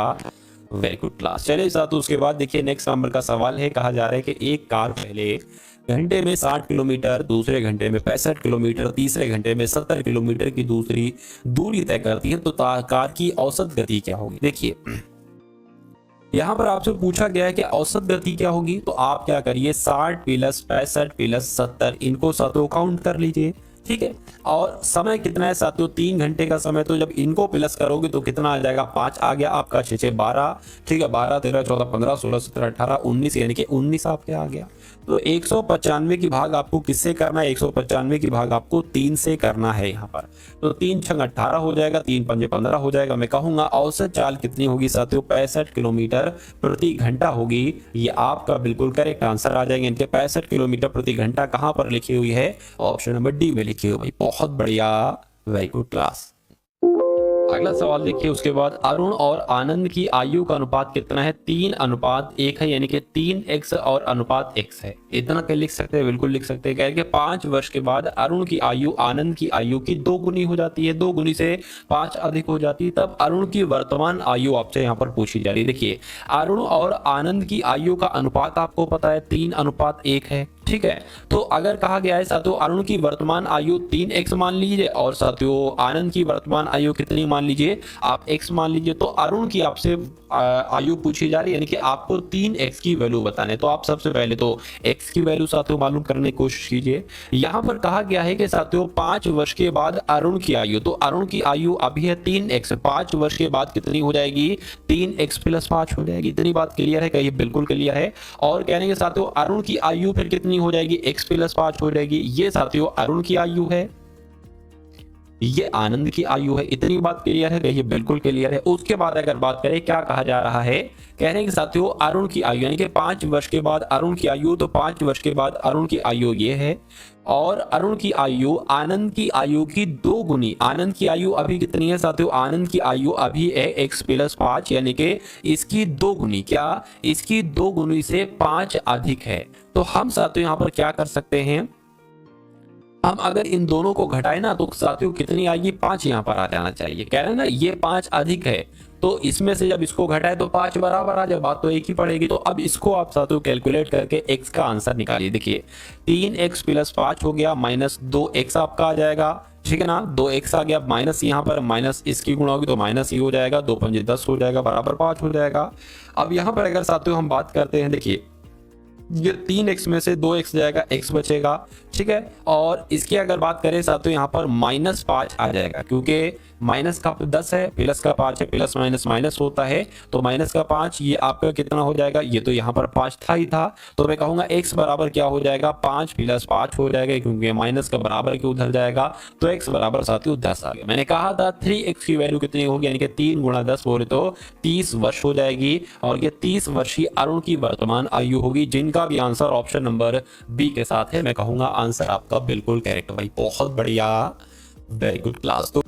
वेरी गुड क्लास। चलिए साथियों उसके बाद देखिए नेक्स्ट नंबर का सवाल है। कहा जा रहा है कि एक कार पहले घंटे में 60 किलोमीटर, दूसरे घंटे में 65 किलोमीटर, तीसरे घंटे में 70 किलोमीटर की दूसरी दूरी तय करती है तो कार की औसत गति क्या होगी। देखिए यहां पर आपसे पूछा गया है कि औसत गति क्या होगी, तो आप क्या करिए 60 प्लस 65 प्लस 70 इनको साथियों काउंट कर लीजिए, ठीक है। और समय कितना है साथियों, 3 घंटे का समय, तो जब इनको प्लस करोगे तो कितना आ जाएगा, 5 आ गया आपका, 6 6 12, ठीक है, 12 13 14 15 16 17 18 19, यानी कि 19 आपके आ गया। तो 195 की भाग आपको किससे करना है, 195 की भाग आपको 3 से करना है यहाँ पर। तो 3 छंग 18 हो जाएगा, 3 पंजे 15 हो जाएगा। मैं कहूंगा औसत चाल कितनी होगी साथियों, 65 किलोमीटर प्रति घंटा होगी। ये आपका बिल्कुल करेक्ट आंसर आ जाएंगे। इनके 65 किलोमीटर प्रति घंटा कहां पर लिखी हुई है, ऑप्शन नंबर डी में लिखी हुई। बहुत बढ़िया, वेरी गुड क्लास। अगला सवाल देखिए उसके बाद, अरुण और आनंद की आयु का अनुपात कितना है, 3:1 है, यानी कि 3x और अनुपात x है। इतना क्या लिख सकते हैं, बिल्कुल लिख सकते हैं। कह कि 5 वर्ष के बाद अरुण की आयु आनंद की आयु की 2 गुनी हो जाती है, 2 गुनी से 5 अधिक हो जाती है, तब अरुण की वर्तमान आयु आपसे यहाँ पर पूछी जा रही है। देखिए अरुण और आनंद की आयु का अनुपात आपको पता है 3:1 है, ठीक है। तो अगर कहा गया है साथियों अरुण की वर्तमान आयु 3x मान लीजिए और साथियों आनंद की वर्तमान आयु कितनी मान लीजिए, आप x मान लीजिए। तो अरुण की आपसे आयु पूछी जा रही है, यानी कि आपको 3x की वैल्यू बताने। तो आप सबसे पहले तो x की वैल्यू साथियों मालूम करने की कोशिश कीजिए। यहाँ पर कहा गया है कि साथियों 5 वर्ष के बाद अरुण की आयु, तो अरुण की आयु अभी है 3x, 5 वर्ष के बाद कितनी हो जाएगी, 3x + 5 हो जाएगी। इतनी बात क्लियर है, कहिए बिल्कुल क्लियर है। और कहने के साथियों अरुण की आयु फिर कितनी हो जाएगी, x प्लस 5 हो जाएगी। ये साथियों अरुण की आयु है, ये आनंद की आयु है। इतनी बात क्लियर है? ये बिल्कुल क्लियर है। उसके बाद अगर बात करें क्या कहा जा रहा है, कह रहे हैं कि साथियों अरुण की आयु यानी कि 5 वर्ष के बाद अरुण की आयु, तो 5 वर्ष के बाद अरुण की आयु ये है, और अरुण की आयु आनंद की आयु की 2 गुनी। आनंद की आयु अभी कितनी है साथियों? आनंद की आयु अभी है x प्लस 5 यानी कि इसकी 2 गुनी। क्या? इसकी 2 गुनी से 5 अधिक है। तो हम साथियों यहाँ पर क्या कर सकते हैं, हम अगर इन दोनों को घटाए ना तो साथियों कितनी आएगी? 5 यहाँ पर आ जाना चाहिए। कह रहे हैं ना ये 5 अधिक है, तो इसमें से जब इसको घटाए तो 5 बराबर आ जाए, बात तो एक ही पड़ेगी। तो अब इसको आप साथियों कैलकुलेट करके x का आंसर निकालिए। देखिए 3x प्लस 5 हो गया माइनस 2x आपका आ जाएगा, ठीक है ना। 2x आ गया, माइनस यहाँ पर माइनस इसकी गुणा होगी तो माइनस ही हो जाएगा, 2 पंजे 10 हो जाएगा, बराबर 5 हो जाएगा। अब यहाँ पर अगर साथियों हम बात करते हैं, देखिए ये 3x में से 2x जाएगा, x बचेगा, ठीक है। और इसकी अगर बात करें साथियों यहाँ पर माइनस 5 आ जाएगा, क्योंकि माइनस का 10 है, प्लस का 5 है, प्लस माइनस माइनस होता है, तो माइनस का 5 ये आपका कितना हो जाएगा? ये तो यहाँ पर 5 था ही था, तो मैं कहूँगा x बराबर क्या हो जाएगा? 5 प्लस 5 हो जाएगा, क्योंकि माइनस का बराबर के उधर जाएगा, तो x बराबर साथियों 10 आ गया। मैंने कहा था 3x की वैल्यू कितनी होगी, यानी कि 3 गुणा 10 बोले तो 30 वर्ष हो जाएगी, और ये 30 वर्षीय अरुण की वर्तमान आयु होगी, जिनका भी आंसर ऑप्शन नंबर बी के साथ है। मैं कहूँगा आंसर आपका बिल्कुल करेक्ट भाई, बहुत बढ़िया, वेरी गुड क्लास। तो